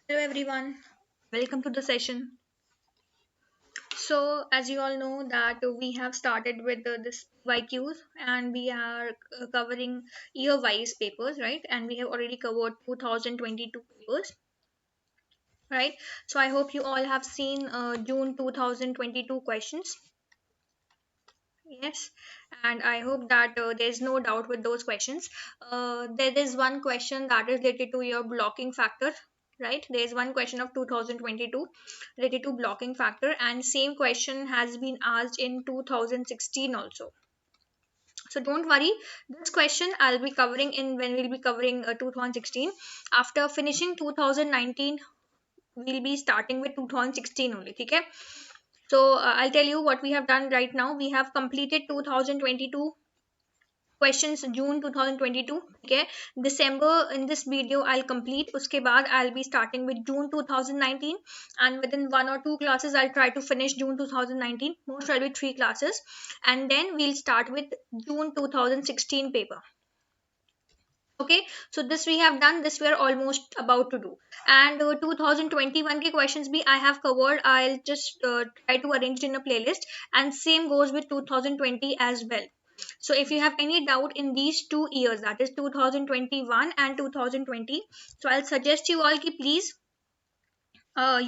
Hello everyone, welcome to the session. So as you all know that we have started with this YQs and we are covering year-wise papers, right? And we have already covered 2022 papers, right? So I hope you all have seen June 2022 questions. Yes, and I hope that there's no doubt with those questions. There is one question that is related to your blocking factor, right? There is one question of 2022 related to blocking factor, and same question has been asked in 2016 also. So don't worry, this question I'll be covering in when we'll be covering 2016. After finishing 2019, we'll be starting with 2016 only. Okay? So I'll tell you what we have done right now. We have completed 2022 questions June 2022. Okay, December in this video I'll complete. Uske baad I'll be starting with June 2019, and within one or two classes I'll try to finish June 2019. Most will be three classes, and then we'll start with June 2016 paper. Okay, so this we have done, this we are almost about to do. And 2021 ke questions bhi I have covered. I'll just try to arrange it in a playlist, and same goes with 2020 as well. So if you have any doubt in these 2 years, that is 2021 and 2020, so I'll suggest you all ki please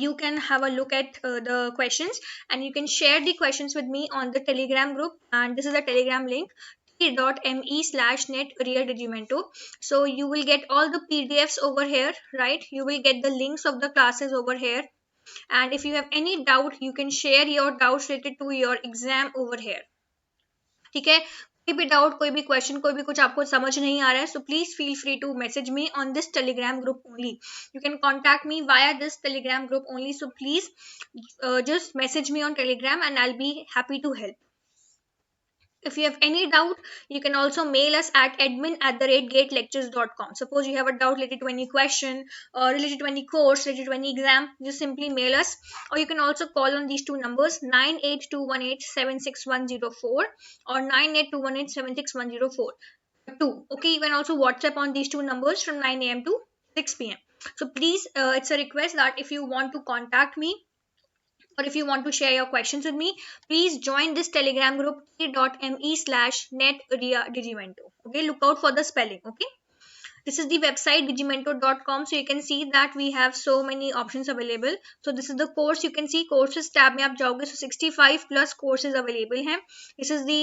you can have a look at the questions, and you can share the questions with me on the telegram group, and this is a telegram link t.me/net real regimento. So you will get all the pdfs over here, right? You will get the links of the classes over here, and if you have any doubt you can share your doubts related to your exam over here. ठीक है, कोई भी doubt, कोई भी question, कोई भी कुछ आपको समझ नहीं आ रहा है, so please feel free to message me on this Telegram group only. You can contact me via this Telegram group only, so please just message me on telegram and I'll be happy to help. If you have any doubt, you can also mail us at admin@gatelectures.com. Suppose you have a doubt related to any question or related to any course, related to any exam, just simply mail us. Or you can also call on these two numbers 982187610 or 982187610 2. Okay, you can also WhatsApp on these two numbers from 9 a.m. to 6 p.m. So please, it's a request that if you want to contact me or if you want to share your questions with me, please join this telegram group t.me/net digimento. Okay, look out for the spelling. Okay, this is the website digimento.com. So you can see that we have so many options available. So this is the course. You can see courses tab में आप जाओगे, so 65 plus courses available हैं. This is the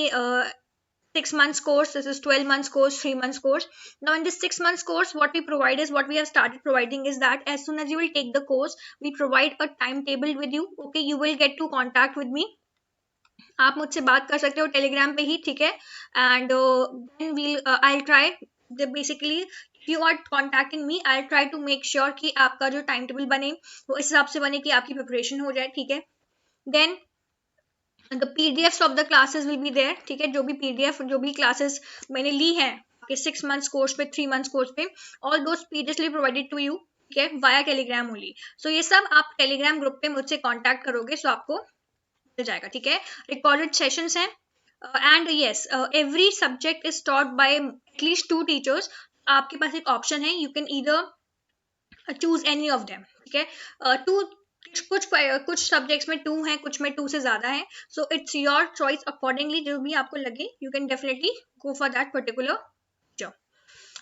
6 months course, this is 12 months course, 3 months course. Now in this 6 months course, what we provide is, what we have started providing is that as soon as you will take the course, we provide a timetable with you. Okay, you will get to contact with me. आप मुझसे बात कर सकते हो Telegram पे ही, ठीक है? And then we'll I try basically, if you are contacting me, I'll try to make sure कि आपका जो टाइम टेबल बने वो इस हिसाब से बने कि आपकी प्रिपरेशन हो जाए, ठीक है? Then the pdfs of the classes will be there. ठीक है, जो भी pdf, जो भी classes मैंने ली है आपके 6 months कोर्स पे, 3 months कोर्स पे, all those pdfs will be provided to you, ठीक है, via telegram only. So ये सब आप telegram ग्रुप पे मुझसे कांटेक्ट करोगे, so आपको मिल जाएगा, ठीक है? रिकॉर्डेड सेशंस हैं, and yes every subject is taught by at least 2 teachers. आपके पास एक ऑप्शन है, you can either choose any of them, ठीक है? कुछ सब्जेक्ट्स में 2 है, कुछ में 2 से ज्यादा है, so it's your choice accordingly, जो भी आपको लगे you can definitely go for that particular job,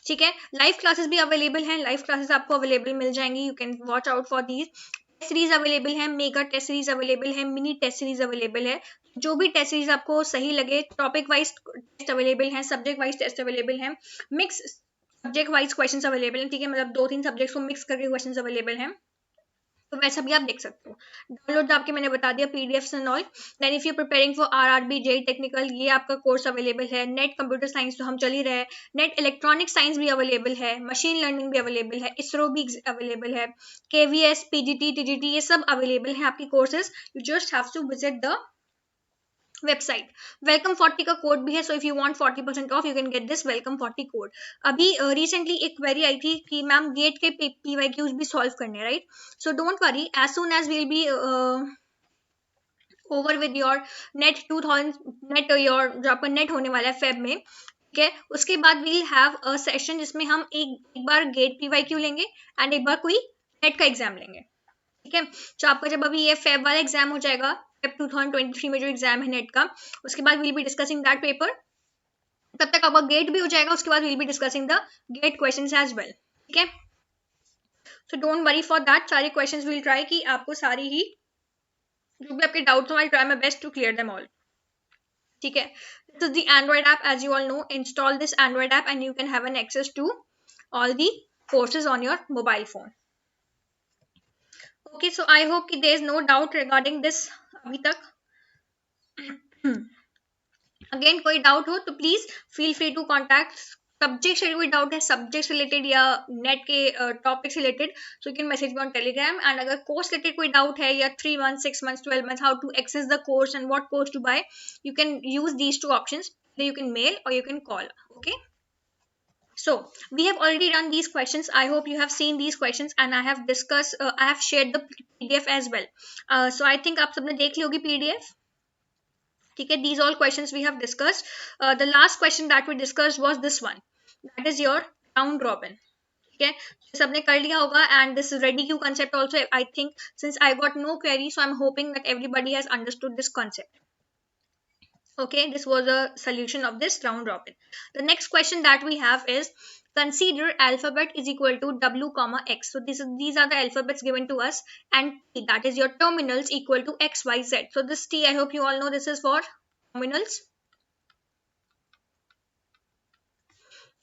ठीक है? लाइव क्लासेस भी अवेलेबल हैं, लाइव क्लासेस आपको अवेलेबल मिल जाएंगी, you can watch out for these. Test series available है, मेगा टेस्ट सीरीज अवेलेबल है, मिनी टेस्ट सीरीज अवेलेबल है. जो भी टेस्ट सीरीज आपको सही लगे, टॉपिक वाइज टेस्ट अवेलेबल है, सब्जेक्ट वाइज टेस्ट अवेलेबल है, mix subject wise questions available हैं, ठीक है? मतलब 2-3 सब्जेक्ट्स को मिक्स करके क्वेश्चंस अवेलेबल हैं, तो वैसा भी आप देख सकते हो. डाउनलोड आपके मैंने बता दिया PDFs and all. Then if you preparing for RRB JE technical, ये आपका कोर्स अवेलेबल है. नेट कंप्यूटर साइंस तो हम चल ही रहे, नेट इलेक्ट्रॉनिक साइंस भी अवेलेबल है, मशीन लर्निंग भी अवेलेबल है, इसरो भी अवेलेबल है, केवीएस, पीजीटी, टीजीटी, ये सब अवेलेबल है आपकी courses. You just have to visit the website. Welcome 40 का कोड भी है, so if you want 40% off you can get this welcome 40 code. अभी रिसेंटली एक क्वेरी आई थी कि मैम गेट के पीवाईक्यूज भी सॉल्व करने, right? So don't worry, as soon as we'll be over with your NET 2000 NET, your जो आपका नेट होने वाला है फेब में, ठीक है? उसके बाद वील हैव अ सेशन जिसमें हम एक बार गेट पीवाईक्यू लेंगे एंड एक बार कोई नेट का एग्जाम लेंगे, ठीक है। तो आपका जब अभी ये फेब वाला एग्जाम हो जाएगा, फेब 2023 में जो एग्जाम है नेट का, उसके बाद will be discussing that paper, तब तक आपका गेट भी हो जाएगा, उसके बाद will be discussing the GATE questions as well, ठीक है। So don't worry for that, सारे क्वेश्चंस विल ट्राई कि आपको सारी ही जो भी आपके डाउट्स हो, I try my best to clear them all, ठीक है। This is the Android app, as you all know, install this Android app and you can have an access to all the courses on your mobile phone. Okay, so I hope कि there is no doubt regarding this अभी तक. Again कोई doubt हो तो please feel free to contact. Subject से कोई doubt है, subject related या नेट के topics related, so you can message me on Telegram. And अगर कोर्स रिलेटेड कोई डाउट है, या 3 months 6 months 12 months how to access the course and what course to buy, you can use these two options. You can mail or you can call. Okay, so we have already done these questions. I hope you have seen these questions and I have discussed, I have shared the PDF as well. So I think आप सबने देख ली होगी PDF, ठीक है. These all questions we have discussed. The last question that we discussed was this one, that is your round robin, ठीक है. सबने कर लिया होगा. And this ready queue concept also, I think since I got no query, so I'm hoping that everybody has understood this concept. Okay, this was a solution of this round robin. The next question that we have is, consider alphabet is equal to w comma x. So these are the alphabets given to us, and t, that is your terminals, equal to x y z. So this t, I hope you all know, this is for terminals,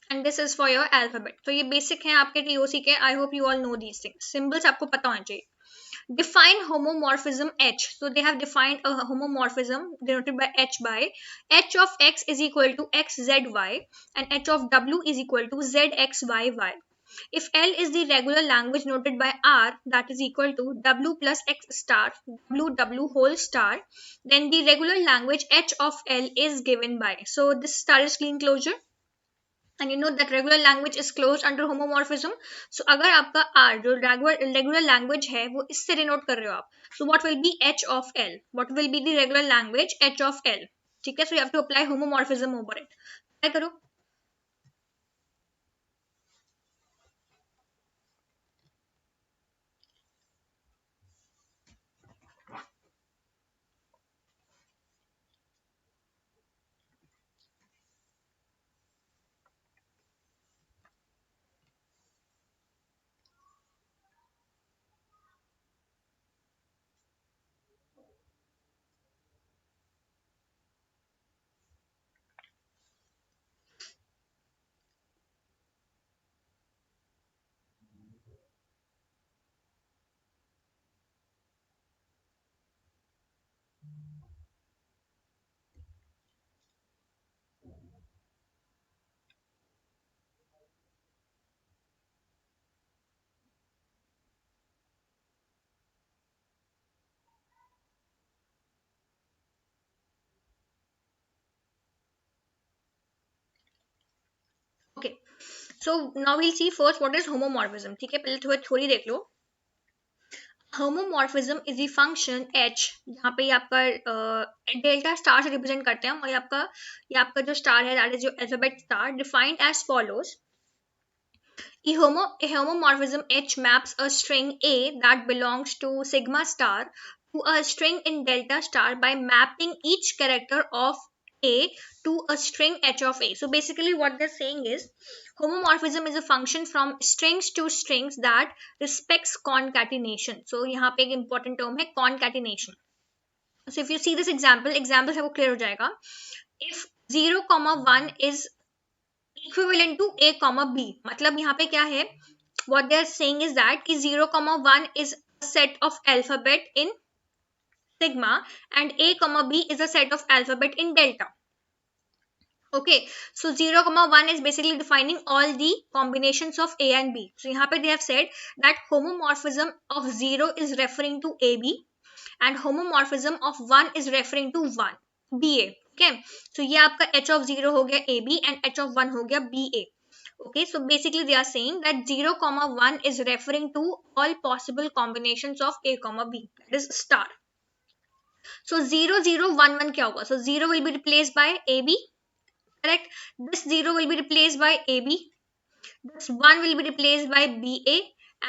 and this is for your alphabet. So ये basic है आपके TOC के. I hope you all know these things. Symbols आपको पता होना चाहिए. Define homomorphism H. So they have defined a homomorphism denoted by H by H of x is equal to xzy and H of w is equal to zxyy. If L is the regular language noted by R, that is equal to w plus x star w whole star, then the regular language H of L is given by. So this star is clean closure. And you know that regular language is closed under homomorphism. So अगर आपका R जो regular language है वो इससे denote कर रहे हो आप, so what will be H of L? What will be the regular language H of L? ठीक है, so you have to apply homomorphism over it. क्या करो? Okay, so now we'll see first what is homomorphism. ठीक है, पहले थोड़ी देख लो. Homomorphism is the function h, यहाँ पे ये आपका डेल्टा स्टार से रिप्रेजेंट करते हैं, और ये आपका जो स्टार है, that is your alphabet star, defined as follows. A homomorphism H maps a string A that belongs to sigma star to a string in delta star by mapping each character of A to a string H of A. So basically what they're saying is, homomorphism is a function from strings to strings that respects concatenation. So यहाँ पे एक important term है concatenation. So if you see this example से आपको clear हो जाएगा. If 0,1 is equivalent to a comma b, मतलब यहाँ पे क्या है, what they are saying is that कि 0,1 is a set of alphabet in sigma and a comma b is a set of alphabet in delta. Okay, so 0,1 is basically defining all the combinations of a and b. So यहाँ पे they have said that homomorphism of 0 is referring to ab and homomorphism of 1 is referring to 1 ba. Okay, so ये आपका h of 0 हो गया ab and h of 1 हो गया ba. Okay, so basically they are saying that 0,1 is referring to all possible combinations of a comma b, that is star. So 0 0 1 1 क्या होगा? So 0 will be replaced by ab, correct. This 0 will be replaced by ab, this 1 will be replaced by ba,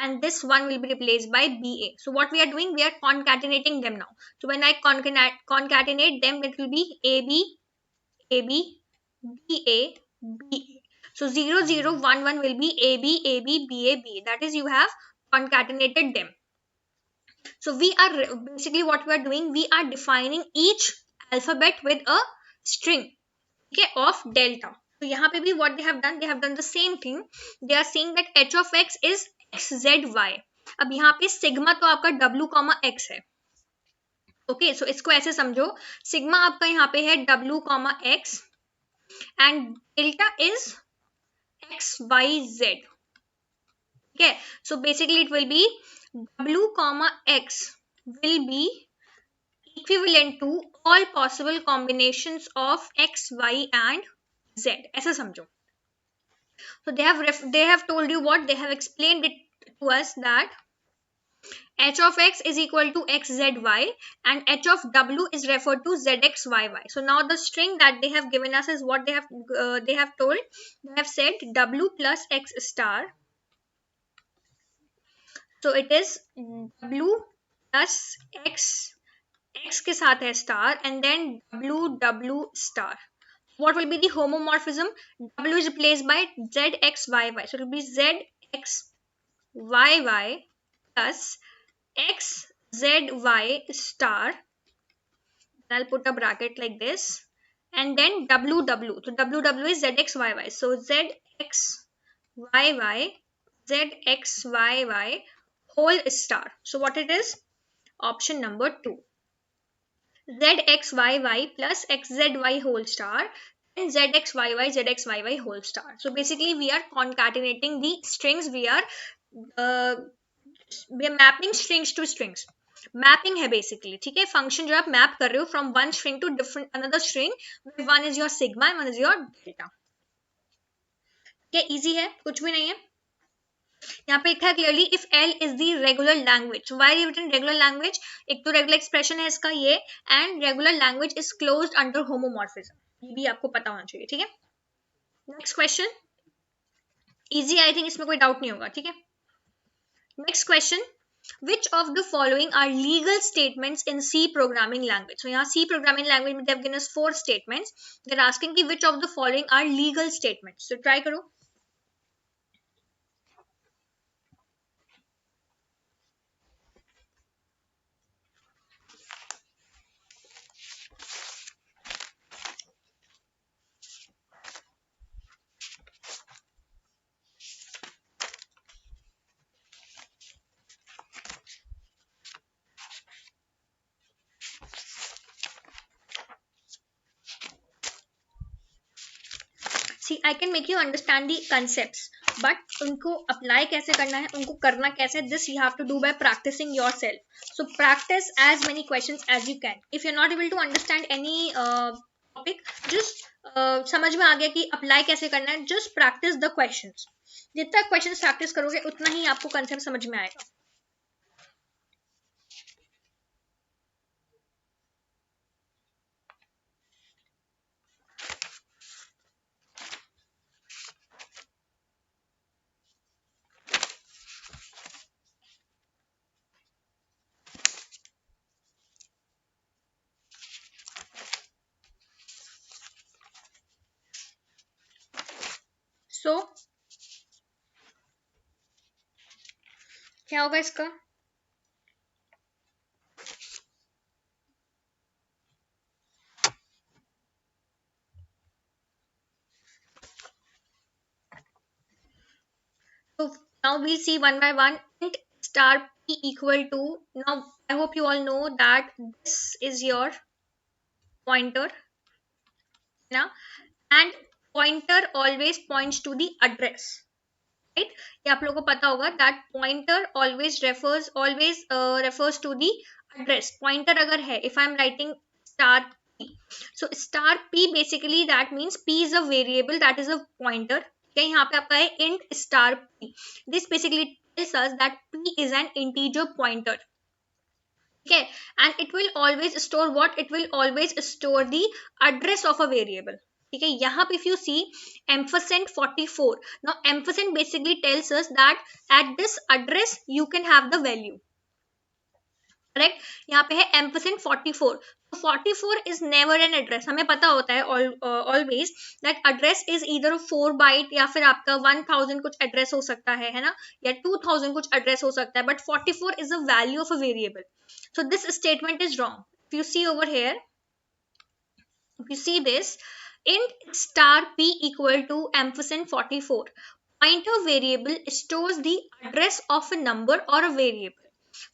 and this one will be replaced by BA. So what we are doing, we are concatenating them now. So when I concatenate them, it will be AB, AB, BA, BA. So 0, 0, 1, 1 will be AB, AB, BA, BA. That is, you have concatenated them. So we are basically what we are doing, we are defining each alphabet with a string, okay, of delta. So यहाँ पे भी what they have done the same thing. They are saying that h of x is xzy. अब यहाँ पे sigma तो आपका w comma x है, okay, सो इसको ऐसे समझो, सिग्मा आपका यहाँ पे है w comma x and delta is x y z, okay. So basically it will be w comma x will be equivalent to all possible combinations of x, y and z. ऐसा समझो. So they have told you what they have explained it to us, that h of x is equal to xzy and h of w is referred to zxyy. So now the string that they have given us is what they have told. They have said w plus x star. So it is w plus x के साथ है star and then w star. What will be the homomorphism? W is replaced by zxyy. So it will be zxyy plus xzy star. I'll put a bracket like this and then ww. So ww is zxyy. So zxyy whole star. So what it is? Option number 2. zxyy plus xzy whole star and zxyy whole star. So basically we are concatenating the strings. We are mapping strings to strings. Mapping है basically, ठीक है, function जो आप map कर रहे हो from one string to different another string, one is your sigma and one is your delta. क्या easy है? कुछ भी नहीं है. यहाँ पे लिखा है clearly, if L is the regular language. Why written regular language? एक तो रेगुलर एक्सप्रेशन है इसका ये, and regular language is closed under homomorphism. ये भी आपको पता होना चाहिए, ठीक है. Next question easy, I think इसमें कोई डाउट नहीं होगा, ठीक है. Next question, which of the following are legal statements in C programming language? So यहाँ C programming language में they have given us 4 statements. They're asking कि which of the following are legal statements. So try करो. See, I can make you understand the concepts, but उनको apply कैसे करना है, उनको करना कैसे, this you have to do by practicing yourself. So practice as many questions as you can. If you're not able to understand any topic, just समझ में आ गया कि apply कैसे करना है, just practice the questions. जितना questions practice करोगे उतना ही आपको concept समझ में आएगा. So क्या होगा इसका? So now we'll see one by one. Int star p equal to, now I hope you all know that this is your pointer now, and pointer always points to the address, right? ये आप लोगों को पता होगा that pointer always refers to the address. Pointer अगर है, if I'm writing star p, so star p basically that means p is a variable, that is a pointer. Okay, यहाँ पे आपका है int star p. This basically tells us that p is an integer pointer. Okay, and it will always store what? It will always store the address of a variable. ठीक है, यहाँ पे if you see ampersand 44, now ampersand basically tells us that at this address you can have the value, correct. यहाँ पे है ampersand 44. 44 is never an address. हमें पता होता है always that address is either 4 byte या फिर आपका 1000 कुछ address हो सकता है ना, या 2000 कुछ address हो सकता है, but 44 is a value of a variable. So this statement is wrong. If you see over here, if you see this, int star p equal to ampersand 44, pointer variable stores the address of a number or a variable.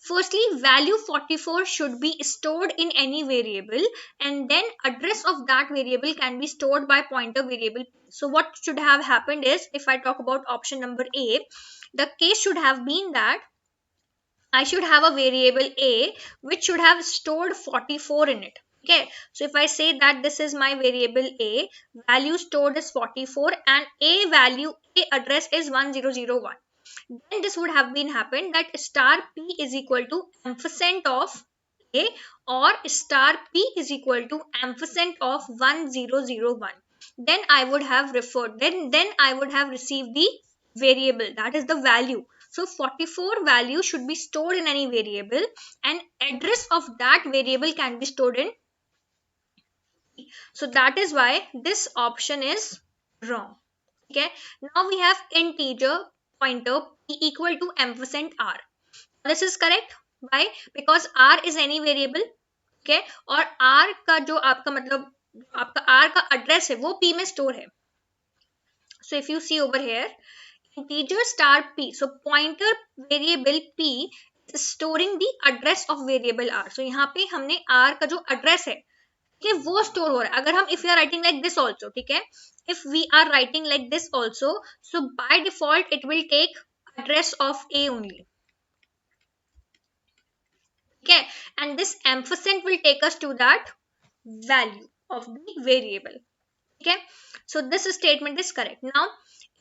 Firstly, value 44 should be stored in any variable, and then address of that variable can be stored by pointer variable. So what should have happened is, if I talk about option number A, the case should have been that I should have a variable A which should have stored 44 in it. Okay, so if I say that this is my variable A, value stored is 44 and A value, A address is 1001. Then this would have been happened that star p is equal to ampersand of A or star p is equal to ampersand of 1001. Then I would have referred, then I would have received the variable, that is the value. So 44 value should be stored in any variable and address of that variable can be stored in. So that is why this option is wrong. Okay, now we have integer pointer p equal to ampersand r. This is correct. Why? Because r is any variable. Okay, और r का जो आपका मतलब आपका r का address है वो p में store है. So if you see over here, integer star p, so pointer variable p is storing the address of variable r. So यहाँ पे हमने r का जो address है कि वो स्टोर हो रहा है. अगर हम if we are writing like this also, ठीक है, if we are writing like this also, so by default it will take address of A only. Okay, and this ampersand will take us to that value of the variable. Okay, so this statement is correct. Now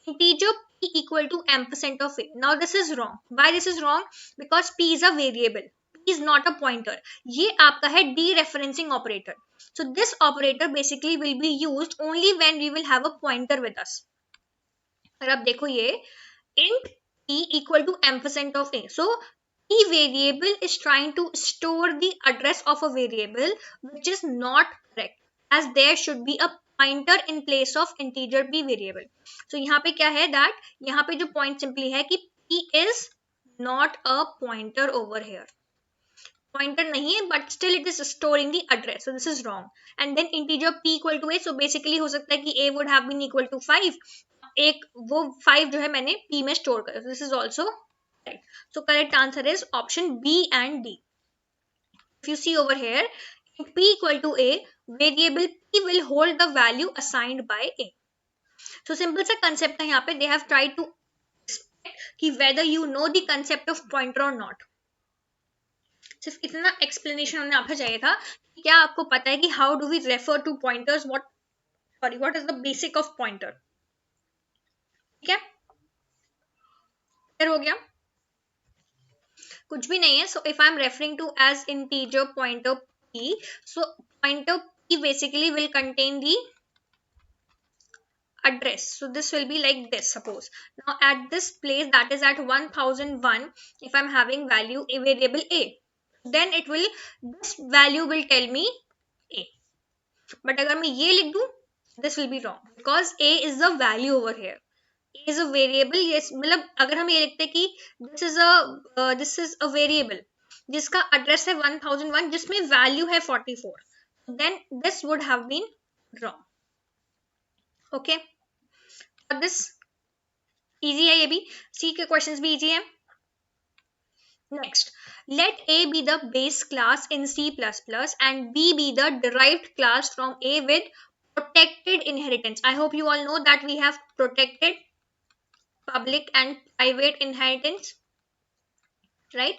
integer p equal to ampersand of A. Now this is wrong. Why this is wrong? Because p is a variable, p is not a pointer. ये आपका है dereferencing operator. So this operator basically will be used only when we will have a pointer with us. और अब देखो ये int p equal to ampersand of A. So p variable is trying to store the address of a variable which is not correct, as there should be a pointer in place of integer p variable. So यहाँ पे क्या है that यहाँ पे जो point simply है कि p is not a pointer over here. Pointer nahi hai, but still it is storing the address, so this is wrong. And then integer p equal to A, so basically हो सकता है कि A would have been equal to 5, एक वो 5 जो है मैंने p में store कर, so this is also correct. So correct answer is option B and D. If you see over here, p equal to A, variable p will hold the value assigned by A. So simple सा concept है यहाँ पे, they have tried to expect कि whether you know the concept of pointer or not. सिर्फ इतना explanation हमने आपसे चाहिए था कि क्या आपको पता है कि how do we refer to pointers, what is the basic of pointer. ठीक है, क्लियर हो गया? कुछ भी नहीं है. So if I am referring to as integer pointer p, so pointer p basically will contain the address. So this will be like this. Suppose now at this place, that is at 1001, if I'm having value a variable A, then it will, this value will tell me A. But अगर मैं ये लिख दूं, this will be wrong because A is the value over here. A is a variable. Yes, मतलब अगर हम ये लिखते कि this is a variable जिसका address है 1001 जिसमें value है 44, then this would have been wrong. Okay, but this easy है, ये भी C के questions भी easy है. Next, let A be the base class in C++ and B be the derived class from A with protected inheritance. I hope you all know that we have protected, public and private inheritance, right?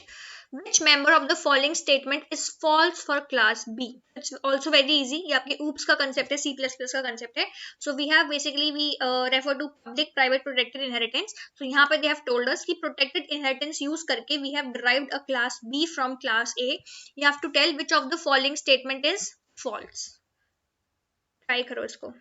Which member of the following statement is false for class B? It's also very easy. ये आपके oops का concept है, C++ का concept है. So we have basically we refer to public, private, protected inheritance. So यहाँ पे they have told us कि protected inheritance use करके we have derived a class B from class A. You have to tell which of the following statement is false. Try करो इसको.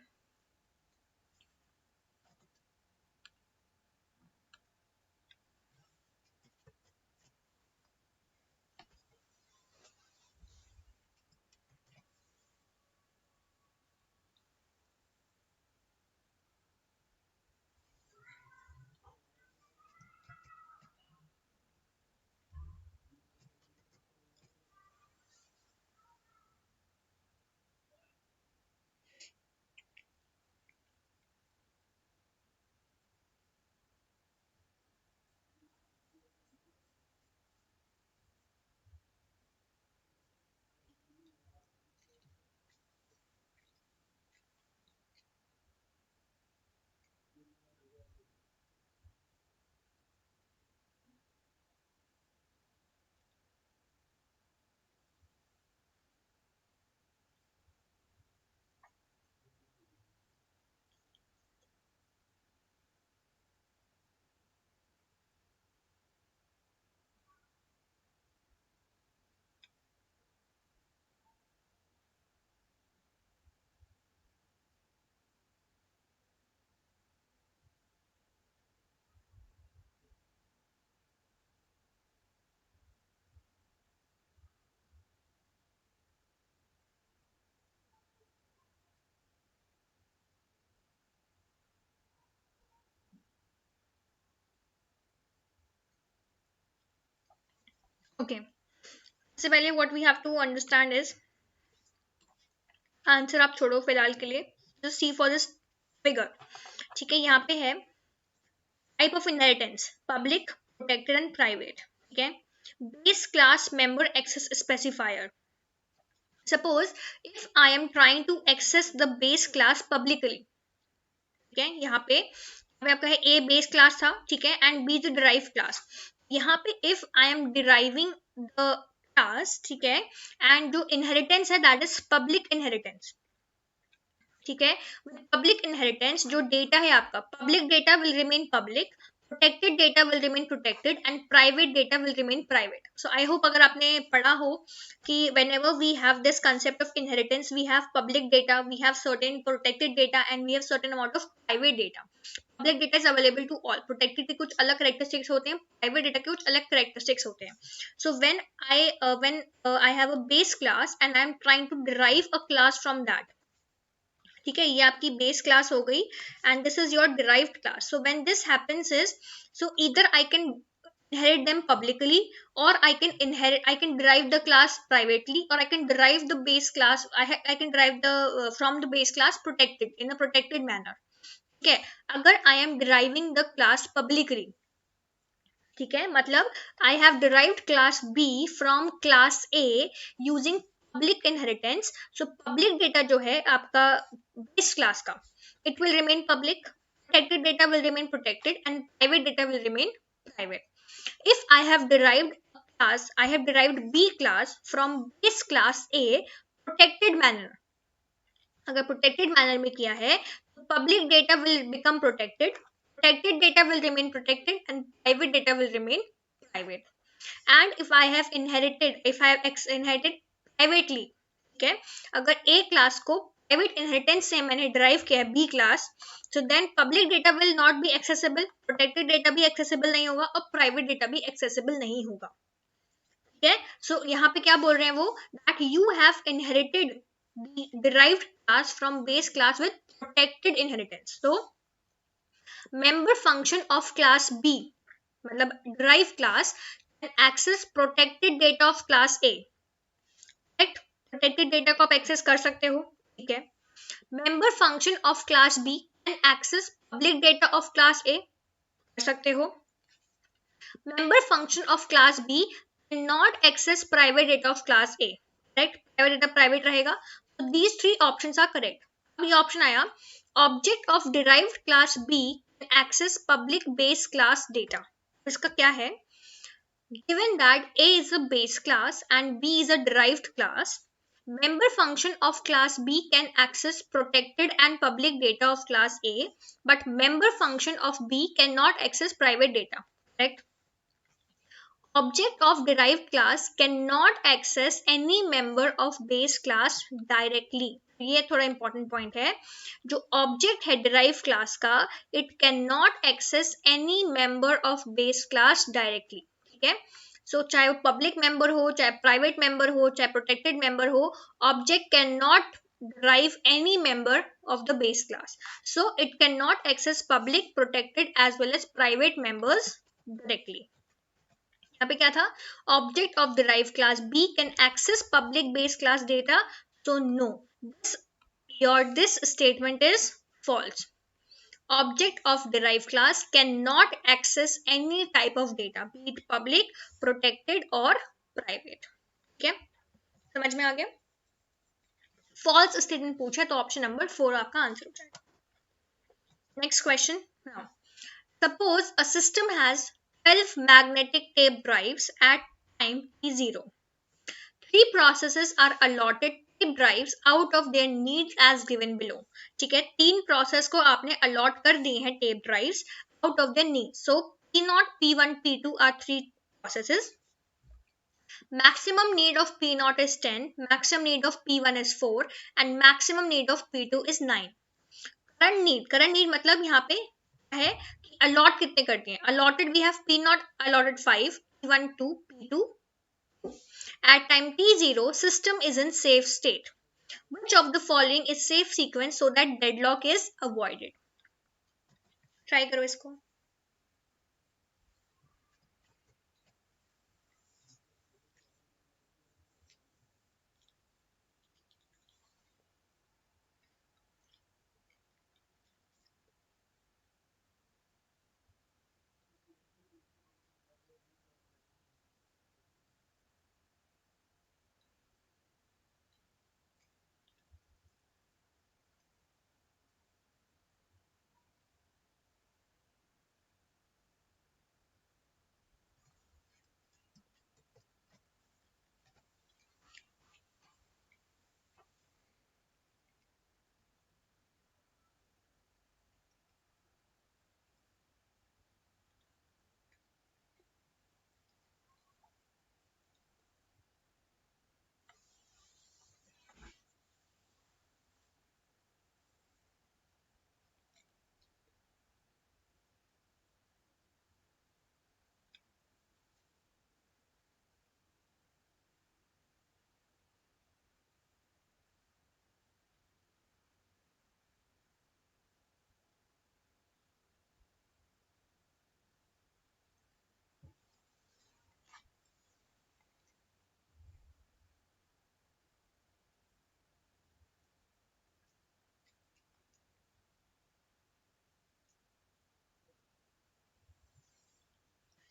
Okay, सबसे पहले what we have to understand is, answer आप छोड़ो फिलहाल के लिए, just see for this figure. ठीक है, यहाँ पे है type of inheritance, public, protected and private. ठीक है, base class member access specifier. Suppose if I am trying to access the base class publicly, ठीक है, यहाँ पे आपका है ए बेस क्लास था, ठीक है, and be the derive class. यहाँ पे if I M deriving the class, ठीक है, एंड जो इनहेरिटेंस है दैट इज पब्लिक इनहेरिटेंस। ठीक है, पब्लिक इनहेरिटेंस जो डेटा है आपका, public data will remain public, protected data will remain protected and private data will remain private. So I hope अगर आपने पढ़ा हो कि whenever we have this concept of inheritance, we have public data, we have certain protected data and we have certain amount of private data. Public data is available to all, protected के कुछ अलग characteristics होते हैं, private data के कुछ अलग characteristics होते हैं। So when I have a base class and I am trying to derive a class from that, ठीक है, ये आपकी बेस क्लास हो गई and this is your derived class. So when this happens is, so either I can inherit them publicly or I can derive the class privately or I can derive the base class, I can derive the from the base class protected in a protected manner। ठीक है, अगर I am deriving the class publicly, ठीक है, मतलब I have derived class B from class A using public inheritance, so public data जो है आपका base class का, it will remain public, protected data will remain protected and private data will remain private। if I have derived a class, I have derived B class from base class A protected manner, अगर protected manner में किया है तो public data will become protected, protected data will remain protected and private data will remain private। and if I have inherited privately, ठीक है, अगर A class को private inheritance से मैंने डिराइव किया है B class, so then public data will not be accessible, protected data भी accessible नहीं होगा और private data भी accessible नहीं होगा। ठीक है, सो यहाँ पे क्या बोल रहे हैं वो, that you have inherited the derived class from base class with protected inheritance। so member function of class B, मतलब derived class, can access protected data of class A। Correct? protected data को आप access कर सकते हो, ठीक है। member function of class B can access public data of class A, कर सकते हो। member function of class B cannot access private data of class A, correct, private data private रहेगा। so these three options are correct। अब ये option आया, object of derived class B can access public base class data। इसका क्या है, given that A is a base class and B is a derived class, member function of class B can access protected and public data of class A, but member function of B cannot access private data, correct। object of derived class cannot access any member of base class directly। ये थोड़ा important point है, जो object है derive class का, it can not access any member of base class directly. ठीक है, सो चाहे वो पब्लिक मेंबर हो, चाहे प्राइवेट मेंबर हो, चाहे प्रोटेक्टेड मेंबर हो, object can not derive any member of the base class, so it cannot access public, protected as well as private members directly। यहाँ पे क्या था, object of derive class B can access public base class data, so no, this statement is false। object of derived class cannot access any type of data, be it public, protected or private। ठीक है, समझ में आ गया। false statement पूछा तो option number 4 आपका answer हो जाएगा। Next question, suppose a system has 12 magnetic tape drives at time t0, 3 processes are allotted tape drives out of their needs as given below। ठीक है, 3 प्रोसेस को आपने अलॉट कर दिए हैं tape drives out of their needs. So P0, P1, P2 are 3 processes। maximum need of P0 is 10, maximum need of P1 is 4 and maximum need of P2 is 9। Current need मतलब यहाँ पे है कि allot कितने करते हैं, allotted we have P0 allotted 5, P1 2, P2 2। At time t0, system is in safe state, which of the following is safe sequence so that deadlock is avoided। Try करो इसको।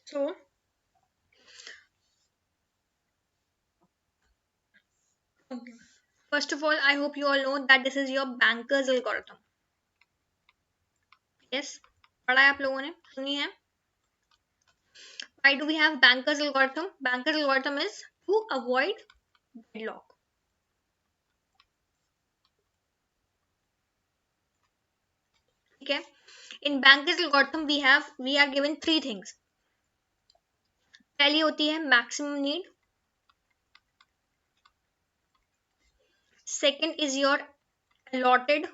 So okay. First of all, I hope you all know that this is your banker's algorithm. Yes, पढ़ा है आप लोगों ने, सुनी है? Why do we have banker's algorithm? Banker's algorithm is to avoid deadlock. Okay. In banker's algorithm we are given three things. पहली होती है maximum need. Second is your allotted.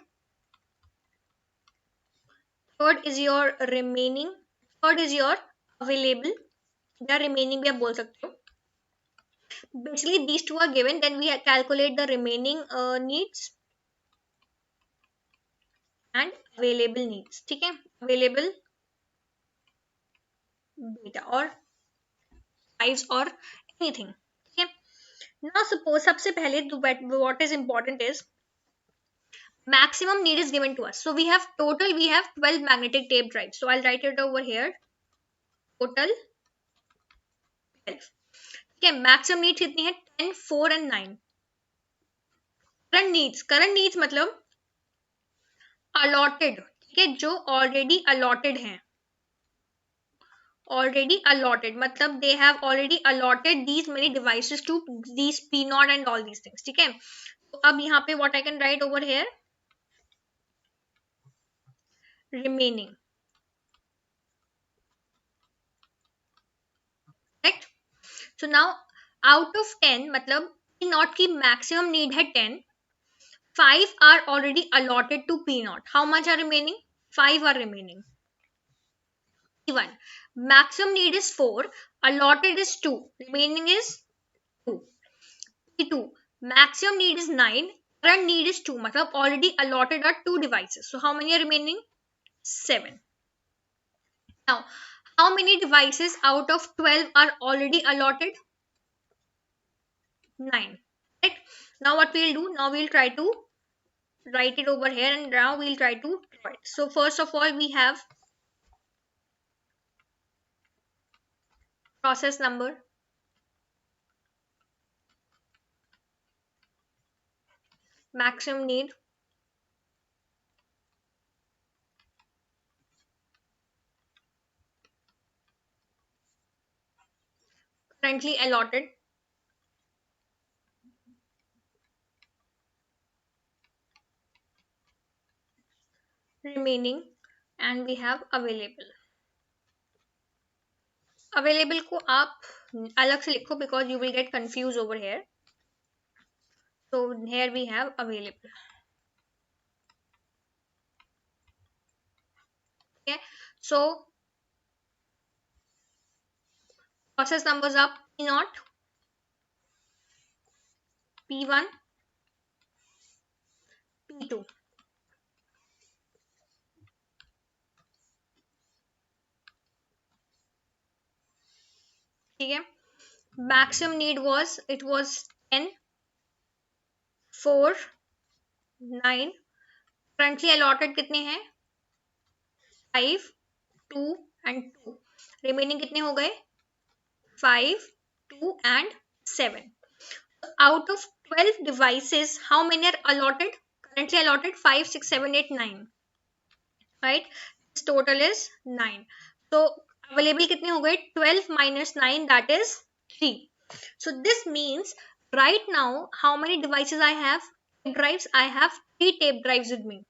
Third is your remaining. Third is your available. या remaining भी आप बोल सकते हो. Basically these two are given, then we calculate the remaining needs and available needs. ठीक है, available beta or size or anything. ठीक है. Now suppose सबसे पहले what is important is maximum need is given to us. So we have 12 magnetic tape drives. So I'll write it over here. Total 12. ठीक है, maximum needs कितनी है? 10, 4 and 9. Current needs मतलब allotted. ठीक है, जो already allotted हैं. Already allotted मतलब they have already allotted these many devices to these P naught and all these things. ठीक है, तो अब यहाँ पे what I can write over here, remaining. Correct. So now out of 10 मतलब P naught की maximum need है 10, 5 are already allotted to P naught. How much are remaining? 5 are remaining. P1 maximum need is 4, allotted is 2, remaining is 2. P2 maximum need is 9, current need is 2, मतलब already allotted are 2 devices. So how many are remaining? 7. Now how many devices out of 12 are already allotted? 9. Right. Now what we'll do, now we'll try to write it over here and now we'll try to draw it. So first of all we have process number, maximum need, currently allotted, remaining, and we have available. Available को आप अलग से लिखो because you will get confused over here. So here we have available. Okay, so process numbers are P0, P1, P2. ठीक है, maximum need was 10, 4, 9. currently allotted कितने हैं? 5, 2 and 2. remaining कितने हो गए? 5, 2 and 7. Out of 12 devices, how many are allotted? Currently allotted 5, 6, 7, 8, 9. Right? This total is 9. So available कितने हो गए? 12 minus 9, that is 3. So this means right now how many devices I have? Tape drives. I have 3 tape drives with me.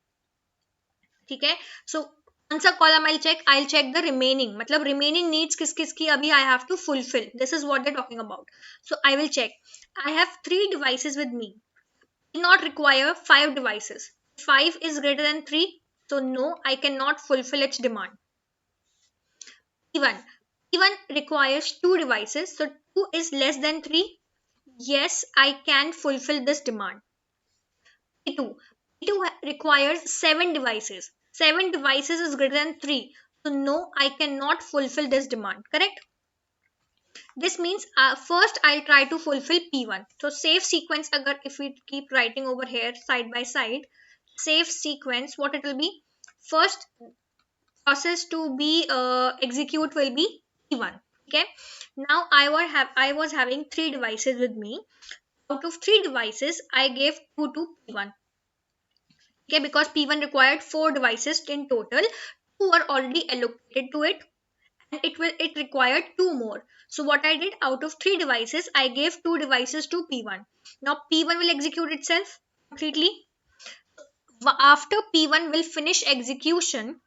ठीक है, so once a column I'll check the remaining, मतलब remaining needs किस किस की अभी I have to fulfill. This is what they're talking about. So I will check. I have 3 devices with me. I not require 5 devices. 5 is greater than 3, so no, I cannot fulfill its demand. P1 requires 2 devices, so 2 is less than 3. Yes, I can fulfill this demand. P2 requires 7 devices. 7 devices is greater than 3. So no, I cannot fulfill this demand. Correct? This means first I'll try to fulfill P1. So safe sequence, agar if we keep writing over here side by side, safe sequence, what it will be? First process to be execute will be P1. Okay, now I was having 3 devices with me. Out of 3 devices, I gave 2 to P1. Okay, because P1 required 4 devices in total. 2 were already allocated to it, and it required 2 more. So what I did, out of 3 devices, I gave 2 devices to P1. Now P1 will execute itself completely. After P1 will finish execution,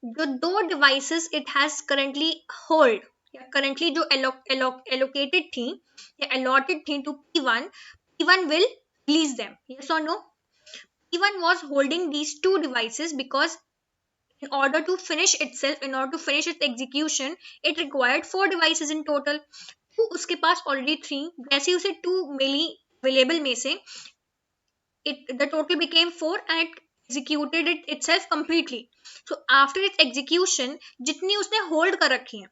the 2 devices it has currently hold, या currently जो allocated थी या allotted थी to P1, P1 will release them. Yes or no? P1 was holding these 2 devices because in order to finish itself, in order to finish its execution, it required 4 devices in total. तो उसके पास already 3, जैसे उसे 2 मिली available में से, the total became 4 and it executed it itself completely. So after its execution, जितनी उसने hold कर रखी हैं,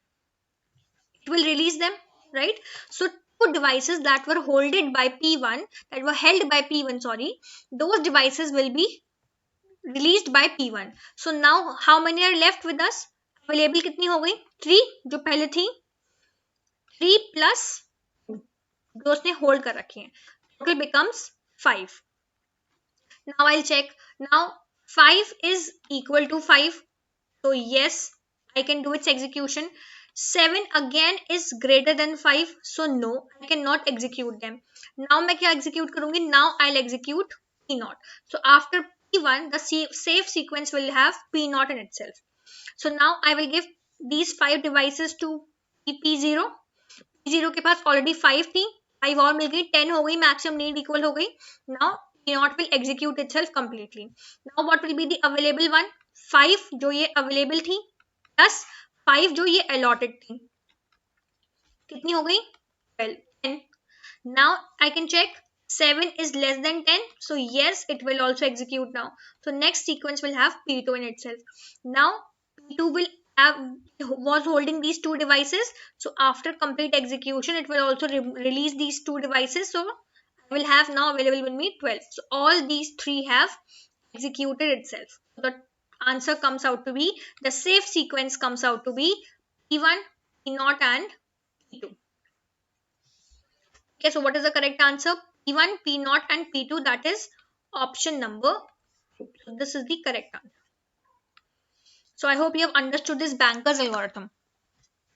it will release them, right? So 2 devices that were holded by P1, that were held by P1, sorry, those devices will be released by P1. So now how many are left with us? Available कितनी हो गई? 3 जो पहले थी, 3 plus 2 जो उसने hold कर रखी हैं, total becomes 5. Now I'll check. Now 5 is equal to 5. So yes, I can do its execution. 7 again is greater than 5. So no, I cannot execute them. Now मैं क्या execute करूंगी? Now I'll execute P0. So after P1, the safe sequence will have P0 in itself. So now I will give these 5 devices to P0. P0 के पास already 5 थी, 5 और मिल गई, 10 हो गई, maximum need equal हो गई. Now P0 will execute itself completely. Now what will be the available one? 5 जो ये available थी plus 5 जो ये allotted थी, कितनी हो गई? 12, 10. Now I can check 7 is less than 10. So yes, it will also execute now. So next sequence will have P2 in itself. Now P2 will have was holding these 2 devices. So after complete execution, it will also release these 2 devices. So I will have now available with me 12. So all these 3 have executed itself. The answer comes out to be, the safe sequence comes out to be P1, P0 and P2. Okay, so what is the correct answer? P1, P0 and P2, that is option number 2. So this is the correct answer. So I hope you have understood this Banker's algorithm.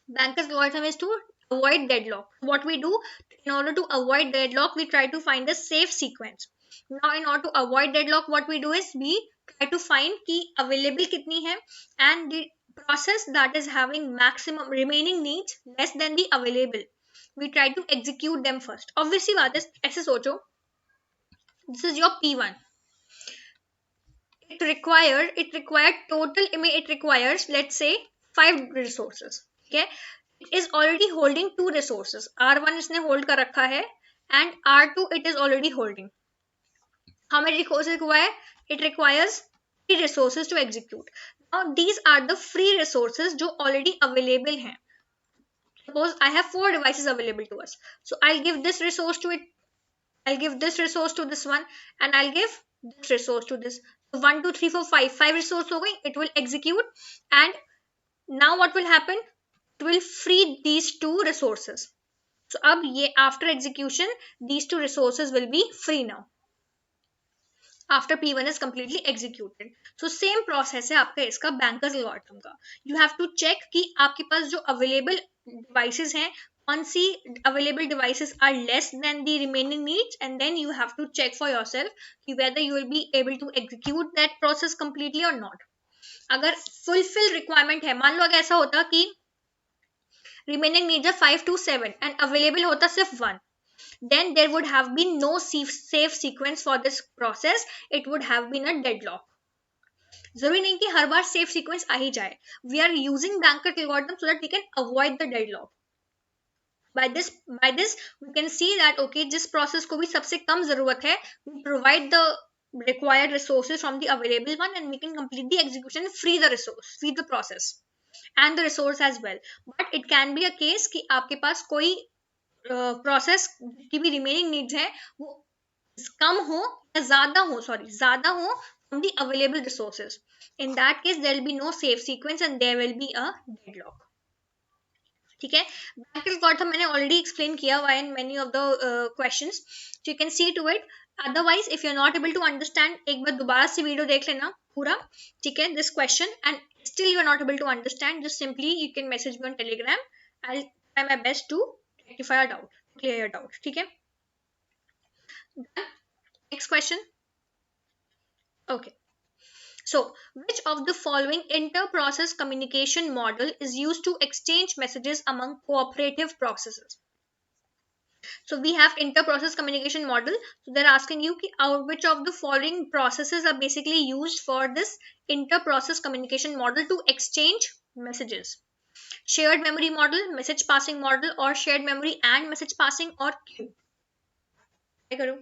Banker's algorithm is to avoid deadlock. What we do, in order to avoid deadlock, we try to find a safe sequence. Now in order to avoid deadlock, what we do is we try to find कि available कितनी है and the process that is having maximum remaining needs less than the available, we try to execute them first. Obviously बात है, ऐसे सोचो, this is your P1. It requires, let's say, 5 resources. Okay, it is already holding 2 resources. R1 इसने hold कर रखा है and R2 it is already holding. How many resources require? It requires 3 resources to execute. Now these are the free resources जो already available हैं. Suppose I have 4 devices available to us. So I'll give this resource to it, I'll give this resource to this one, and I'll give this resource to this. So 1, 2, 3, 4, 5. 5 resources हो गई, it will execute, and now what will happen? It will free these 2 resources. So अब ये after execution, these 2 resources will be free now. After P1 is completely executed. So same process है आपका इसका Banker's algorithm का. You have to check कि आपके पास जो available devices हैं, कौन सी available devices are less than the remaining needs, and then you have to check for yourself कि whether you will be able to execute that process completely or not. अगर fulfill requirement है, मान लो अगर ऐसा होता कि remaining needs are 5 to 7 and available होता सिर्फ 1, then there would have been no safe sequence for this process. It would have been a deadlock. जरूरी नहीं कि हर बार safe sequence आ ही जाए. We are using Banker's algorithm so that we can avoid the deadlock. By this we can see that okay, जिस process को भी सबसे कम जरूरत है, we provide the required resources from the available one and we can complete the execution, free the process and the resource as well. But it can be a case कि आपके पास कोई process की भी रिमेनिंग नीड्स है वो कम हो या ज्यादा हो from the available resources. In that case there will be no safe sequence and there will be a deadlock. ठीक है, बैंक रिकॉर्ड था मैंने ऑलरेडी एक्सप्लेन किया why in many of the questions, so you can see to it. Otherwise if you are not able to understand, एक बार दोबारा से video देख लेना पूरा, ठीक है, this question, and still you are not able to understand, just simply you can message me on Telegram, I will try my best to rectify your doubt, clear your doubt, ठीक है। Next question, okay. So, which of the following inter-process communication model is used to exchange messages among cooperative processes? So, we have inter-process communication model. So, they're asking you which of the following processes are basically used for this inter-process communication model to exchange messages? Shared memory model, message passing model, or shared memory and message passing, or queue? Try करो.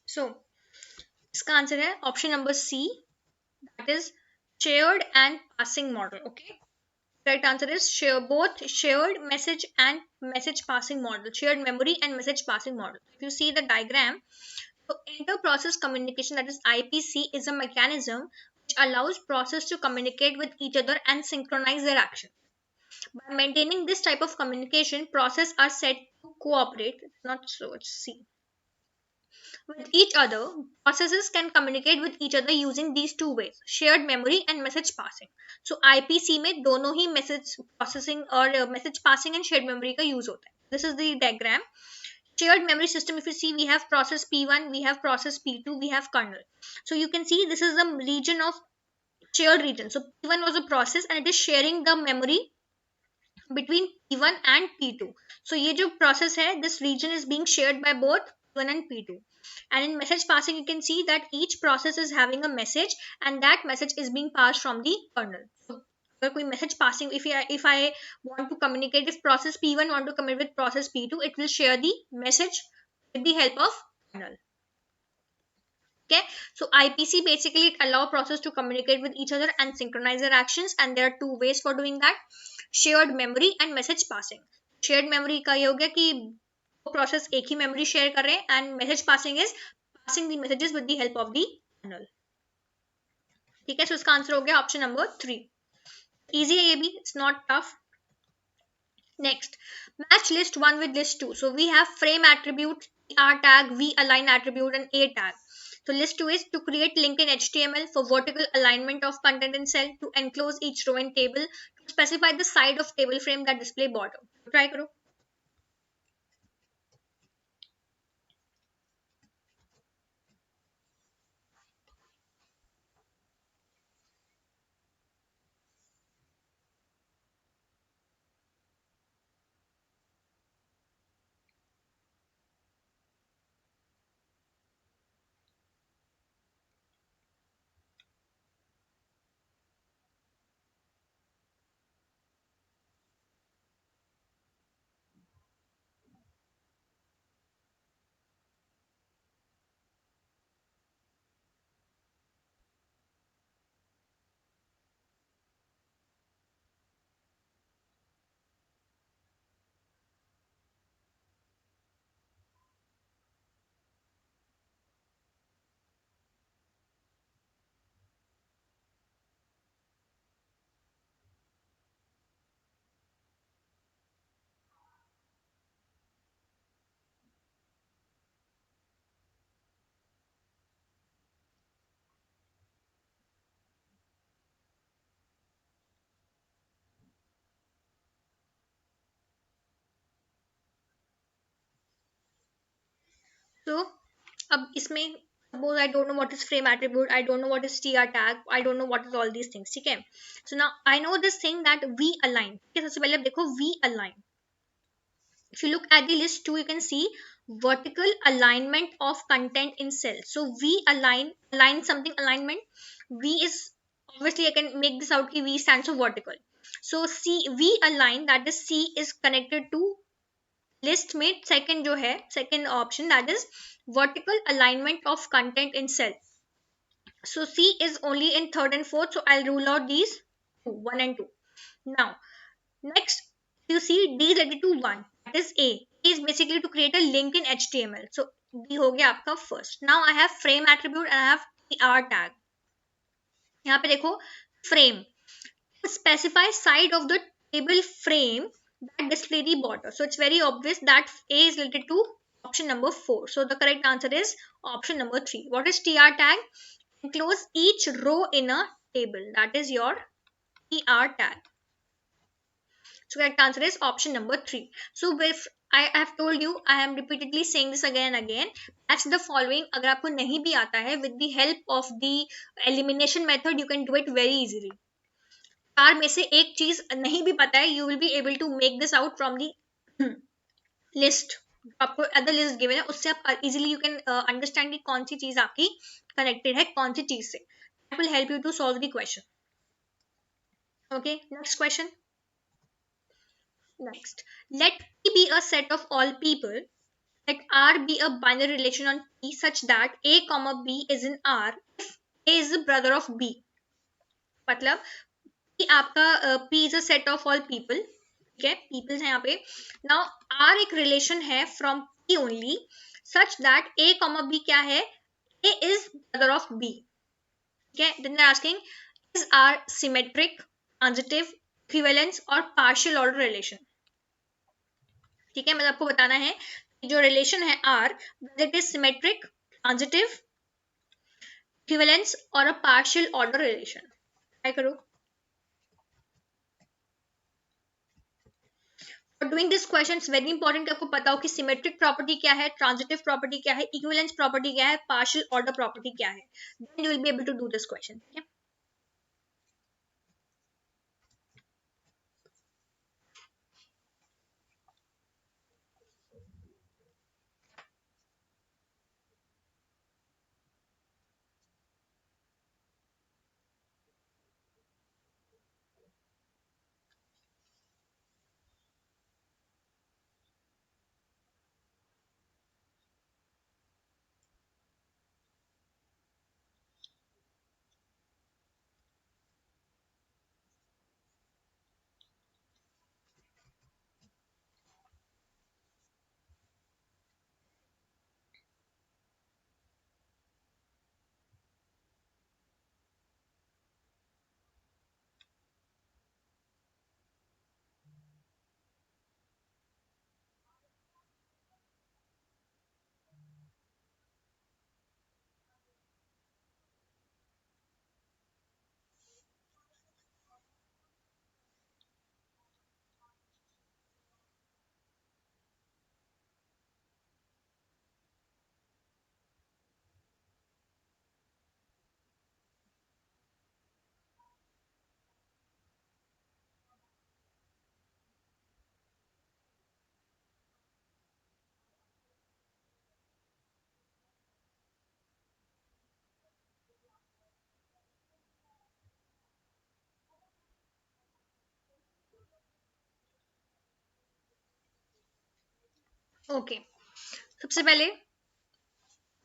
So, इसका answer है option number C, that is shared and passing model. Okay, correct answer is both shared message and message passing model, shared memory and message passing model. If you see the diagram, so inter-process communication, that is IPC, is a mechanism which allows process to communicate with each other and synchronize their action. By maintaining this type of communication, process are said to cooperate. Not so, it's C, with each other. Processes can communicate with each other using these two ways, shared memory and message passing. So IPC में दोनों ही message processing और message passing and shared memory का use होता है. This is the diagram. Shared memory system, if you see, we have process P1, we have process P2, we have kernel. So you can see this is the region of shared region. So P1 was a process and it is sharing the memory between P1 and P2. So ये जो process है, this region is being shared by both P1 and P2. And in message passing, you can see that each process is having a message and that message is being passed from the kernel. So अगर कोई message passing, if I want to communicate, if process P1 want to communicate with process P2, it will share the message with the help of kernel. Okay, so IPC basically it allow process to communicate with each other and synchronize their actions, and there are two ways for doing that, shared memory and message passing. Shared memory का ये हो गया कि process एक ही memory share कर रहे हैं, and message passing is passing the messages with the help of the channel. ठीक है, सो इसका आंसर हो गया ऑप्शन नंबर 3. इजी है ये भी, it's not tough. Next, match list 1 with list 2. So we have frame attribute, R tag, V align attribute, and A tag. So list 2 is to create link in HTML for vertical alignment of content in cell, to enclose each row in table, to specify the side of table frame that display bottom. Try करो. So अब इसमें suppose I don't know what is frame attribute, I don't know what is tr tag, I don't know what is all these things, ठीक है. So now I know this thing that v align. ठीक है, सबसे पहले आप देखो v align. If you look at the list too, you can see vertical alignment of content in cell. So v align something alignment. V is obviously I can make this out ki v stands for vertical. So c v align, that is c is connected to list में second जो है second option, that is vertical alignment of content in cell. So c is only in third and fourth, so I'll rule out these two, 1 and 2. Now next, you see D is related to 1, that is A. A is basically to create a link in HTML. So D हो गया आपका first. Now I have frame attribute and I have tr tag. यहाँ पे देखो frame. Specify side of the table frame that display the border. So it's very obvious that A is related to option number 4. So the correct answer is option number 3. What is tr tag? Enclose each row in a table. That is your tr tag. So correct answer is option number 3. So if I have told you, I am repeatedly saying this again and again. That's the following. अगर आपको नहीं भी आता है, with the help of the elimination method, you can do it very easily. चार में से एक चीज नहीं भी पता है, you will be able to make this out from the list. आपको अदर लिस्ट गिवन है, उससे आप इजीली यू कैन अंडरस्टैंड कि कौन सी चीज आपकी कनेक्टेड है कौन सी चीज से. That will help you to solve the question. Okay, next question. Next, let P be a set of all people. Let R be a binary relation on P such that A comma B is in R if A is the brother of B. मतलब P आपका P is a set of all people. ठीक है, peoples है यहाँ पे. Now R एक relation है from P only such that A comma B क्या है? A is brother of B. ठीक है, then they're asking is R symmetric, transitive, equivalence और partial order relation. ठीक है, मतलब आपको बताना है कि जो रिलेशन है R, it is symmetric, transitive, equivalence और a partial order relation. Try करो. For doing this question it's very important आपको पता हो कि सिमेट्रिक प्रॉपर्टी क्या है, ट्रांजिटिव प्रॉपर्टी क्या है, इक्विवेलेंस प्रॉपर्टी क्या है, पार्शियल ऑर्डर प्रॉपर्टी क्या है. Then you will be able to do this question. ठीक है. ओके, सबसे पहले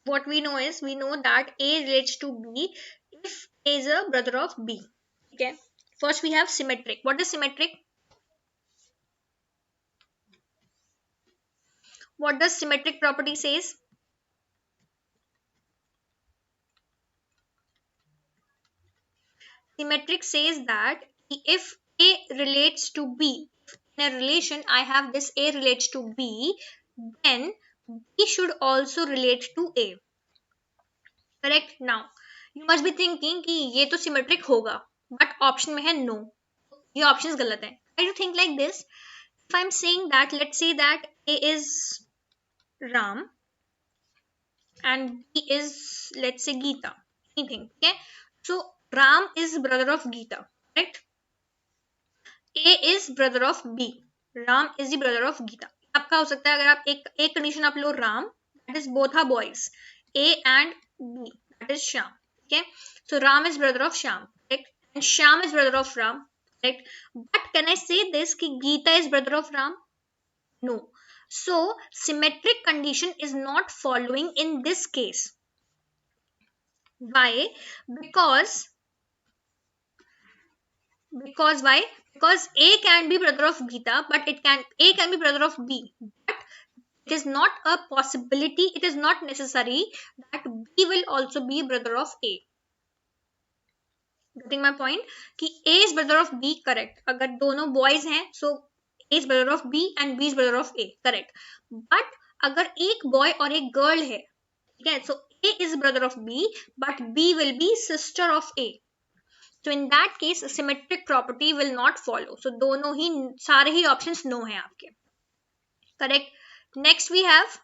what we know is we know that A relates to B if A is a brother of B. Okay. First we have symmetric. What is symmetric? What does symmetric property says? Symmetric says that if A relates to B, in a relation I have this A relates to B, then B should also relate to A. Correct? Now you must be thinking कि ये तो symmetric होगा, but option में है no. ये options गलत है. Try to think like this. If I'm saying that, let's say that A is Ram and B is, let's say, Geeta. Anything. Okay. So Ram is brother of Geeta, right? A is brother of B. Ram is the brother of Geeta. आपका हो सकता है अगर आप एक condition आप लो Ram, that is both are boys, A and B, that is Shyam. Okay, so Ram is brother of Shyam, correct? And Shyam is brother of Ram, correct? But can I say this कि Geeta is brother of Ram? No. So symmetric condition is not following in this case. Why? Because why? Because A can be brother of Geeta, but A can be brother of B. But it is not a possibility, it is not necessary that B will also be brother of A. Getting my point? कि A is brother of B, correct. अगर दोनों boys हैं, so A is brother of B and B is brother of A, correct. But अगर एक boy और एक girl है, ठीक है, so A is brother of B, but B will be sister of A. So in that case symmetric property will not follow. So दोनों ही सारे ही options no है आपके, correct. Next we have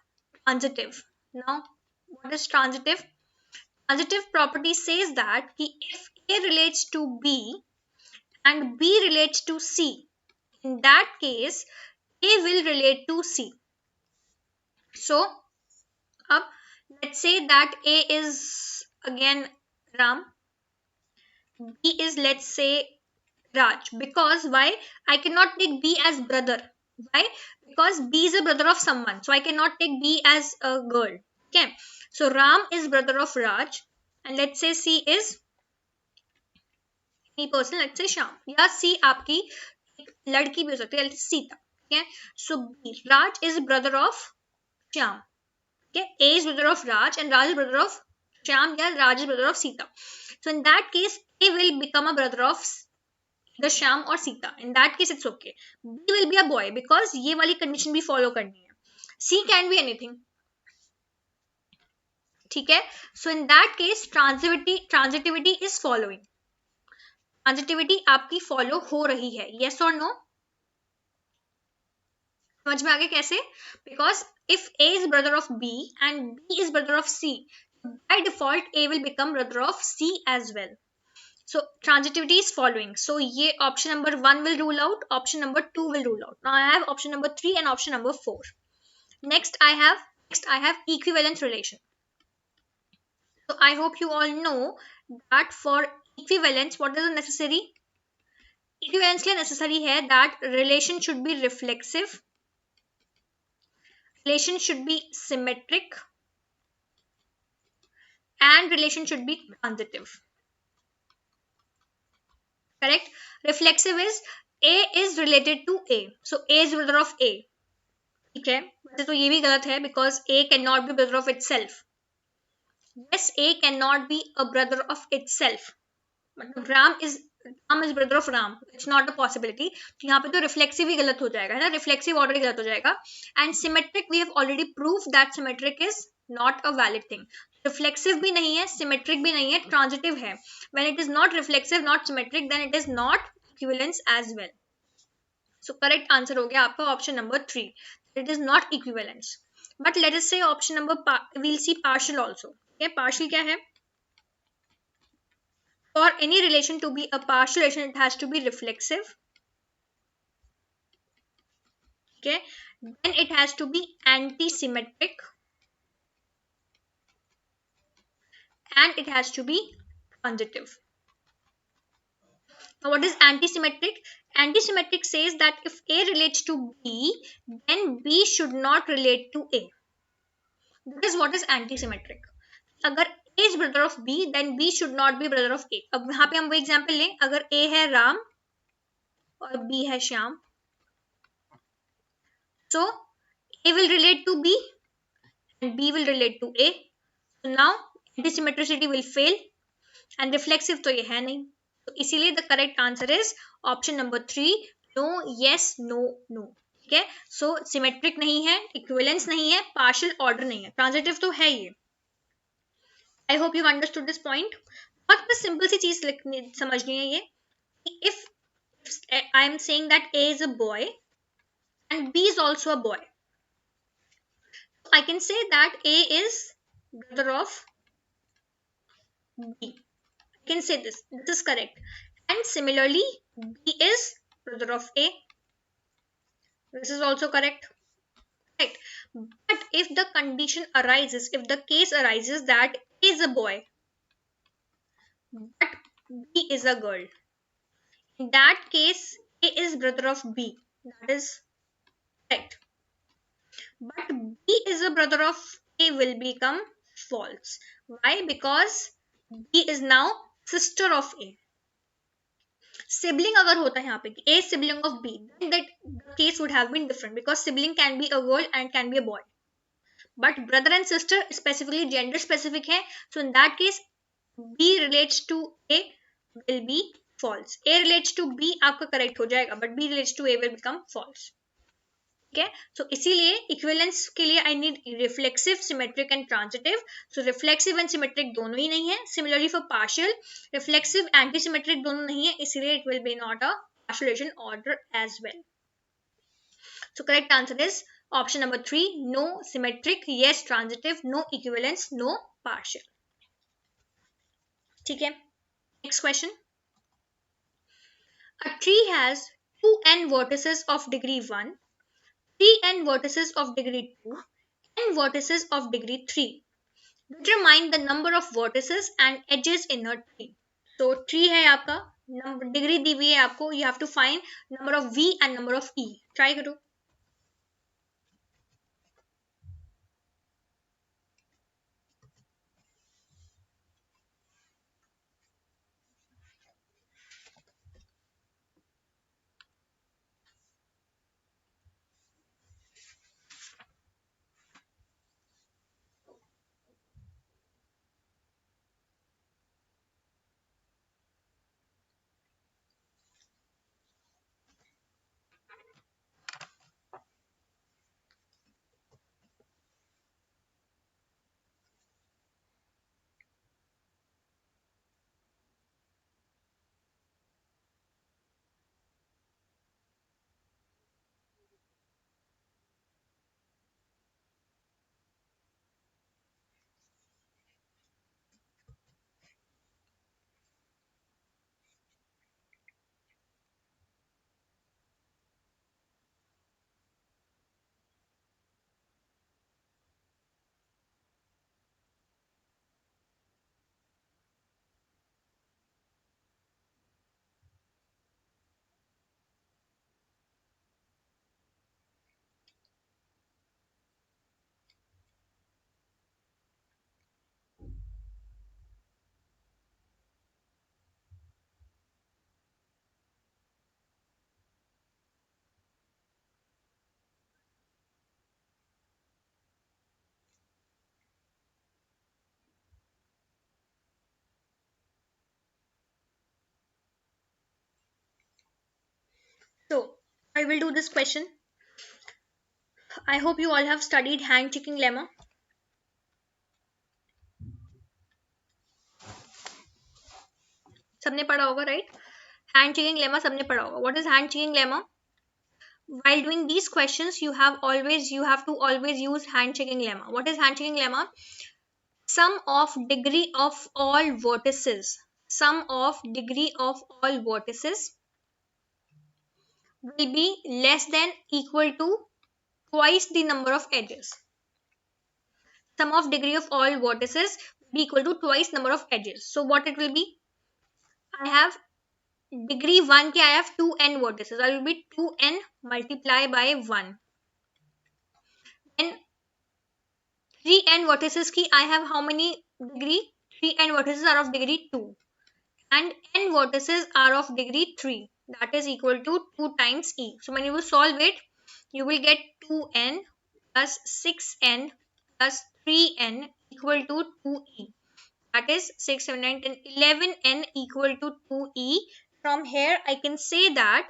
transitive. Now what is transitive? Transitive property says that if A relates to B and B relates to C, in that case A will relate to C. So up, let's say that A is again Ram, B is, let's say, Raj. Because why? I cannot take B as brother. Why? Because B is a brother of someone. So I cannot take B as a girl. Okay. So Ram is brother of Raj. And let's say C is any person. Let's say Sham. या C आपकी एक लड़की भी हो सकती है. Let's say Sita. Okay. So B, Raj is brother of Sham. Okay. A is brother of Raj and Raj is brother of Sham. Yeah, Raj is brother of Sita. So in that case, A will become a brother of the Sham or Sita. In that case, it's okay. B will be a boy because ये वाली condition भी follow करनी है. C can be anything. ठीक है? So in that case, transitivity is following. Transitivity आपकी follow हो रही है. Yes or no? समझ में आ गया कैसे? Because if A is brother of B and B is brother of C, by default A will become brother of C as well. So transitivity is following. So ये option number 1 will rule out, option number 2 will rule out. Now I have option number 3 and option number 4. Next I have equivalence relation. So I hope you all know that for equivalence, what is necessary? Equivalence के लिए necessary है that relation should be reflexive, relation should be symmetric, and relation should be transitive. Correct? Reflexive is A is related to A. So A is brother of A. ठीक है, वैसे तो ये भी गलत है because A cannot be brother of itself. Yes, A cannot be a brother of itself. मतलब Ram is brother of Ram. It's not a possibility. तो यहाँ पे तो reflexive ही गलत हो जाएगा, है ना? Reflexive order ही गलत हो जाएगा. And symmetric, we have already proved that symmetric is not a valid thing. Reflexive भी नहीं है, symmetric भी नहीं है, transitive है. When it is not reflexive, not symmetric, then it is not equivalence as well. So correct answer हो गया आपका option number 3. It is not equivalence. But let us say option number, we'll see partial also. Okay, partial क्या है? For any relation to be a partial relation, it has to be reflexive. Okay, then it has to be anti-symmetric, and it has to be transitive. Now, what is anti-symmetric? Anti-symmetric says that if A relates to B, then B should not relate to A. That is what is anti-symmetric. अगर A is brother of B, then B should not be brother of A. अब यहाँ पे हम वो example लें, अगर A है राम और B है Shyam, so A will relate to B and B will relate to A. So now anti-symmetricity will fail and reflexive तो ये है नहीं. तो इसीलिए the correct answer is option number 3. No, yes, no, no. ठीक है? So symmetric नहीं है, equivalence नहीं है, partial order नहीं है, transitive तो है ये. I hope you've understood this point. बहुत बस simple सी चीज समझनी है ये. If I am saying that A is a boy and B is also a boy, I can say that A is brother of B. I can say this. This is correct. And similarly, B is brother of A. This is also correct. Right. But if the condition arises, if the case arises that A is a boy, but B is a girl, in that case, A is brother of B. That is correct. But B is a brother of A will become false. Why? Because B is now sister of A. Sibling अगर होता है यहाँ पे A sibling of B, then that the case would have been different because sibling can be a girl and can be a boy. But brother and sister specifically gender specific है, so in that case B relates to A will be false. A relates to B आपका correct हो जाएगा, but B relates to A will become false. ठीक है, so इसीलिए equivalence के लिए I need reflexive, symmetric and transitive. So reflexive and symmetric दोनों ही नहीं है. Similarly for partial, reflexive anti symmetric दोनों नहीं है, इसीलिए it will be not a partial order as well. So correct answer is option number 3, no symmetric, yes transitive, no equivalence, no partial. ठीक है, next question. A tree has 2n vertices of degree 1, 3n vertices of degree 2, n vertices of degree 3. Determine the number of vertices and edges in a tree. So tree है आपका, degree दी हुई है आपको, you have to find number of V and number of E. Try करो. So I will do this question. I hope you all have studied hand checking lemma. सबने पढ़ा होगा, right? Hand checking lemma सबने पढ़ा होगा. What is hand checking lemma? While doing these questions, you have to always use hand checking lemma. What is hand checking lemma? Sum of degree of all vertices. Sum of degree of all vertices will be less than equal to twice the number of edges. Sum of degree of all vertices will be equal to twice number of edges. So what it will be? I have degree 1 के I have 2n vertices. I will be 2n multiply by 1. Then 3n vertices की I have how many degree? 3n vertices are of degree 2. And n vertices are of degree 3. That is equal to 2 times E. So when you will solve it, you will get 2n plus 6n plus 3n equal to 2e. That is 6, 7, 9, 10, 11n equal to 2e. From here, I can say that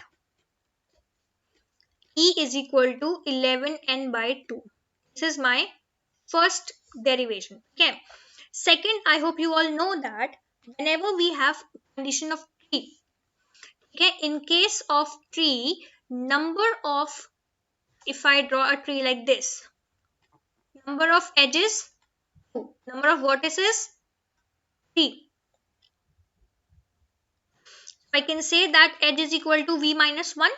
e is equal to 11n by 2. This is my first derivation. Okay. Second, I hope you all know that whenever we have condition of tree, okay, in case of tree, number of, if I draw a tree like this, number of edges 2. Number of vertices 3. I can say that edge is equal to v minus 1.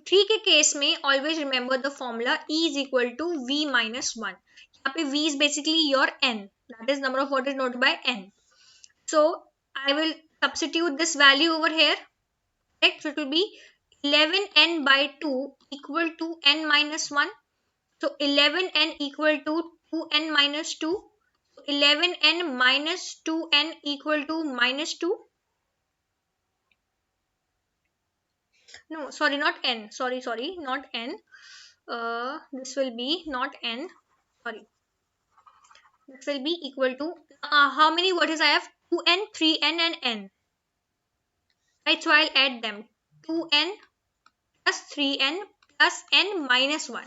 3 के case में always remember the formula E is equal to v minus 1. यहाँ पे v is basically your n, that is number of vertices denoted by n. So I will substitute this value over here. Right? So it will be 11n by 2 equal to n minus 1. So 11n equal to 2n minus 2. So 11n minus 2n equal to minus 2. No, sorry, not n. Sorry, not n. This will be not n. Sorry. This will be equal to how many vertices I have? 2n, 3n, and n. Right, so I'll add them. 2n plus 3n plus n minus 1.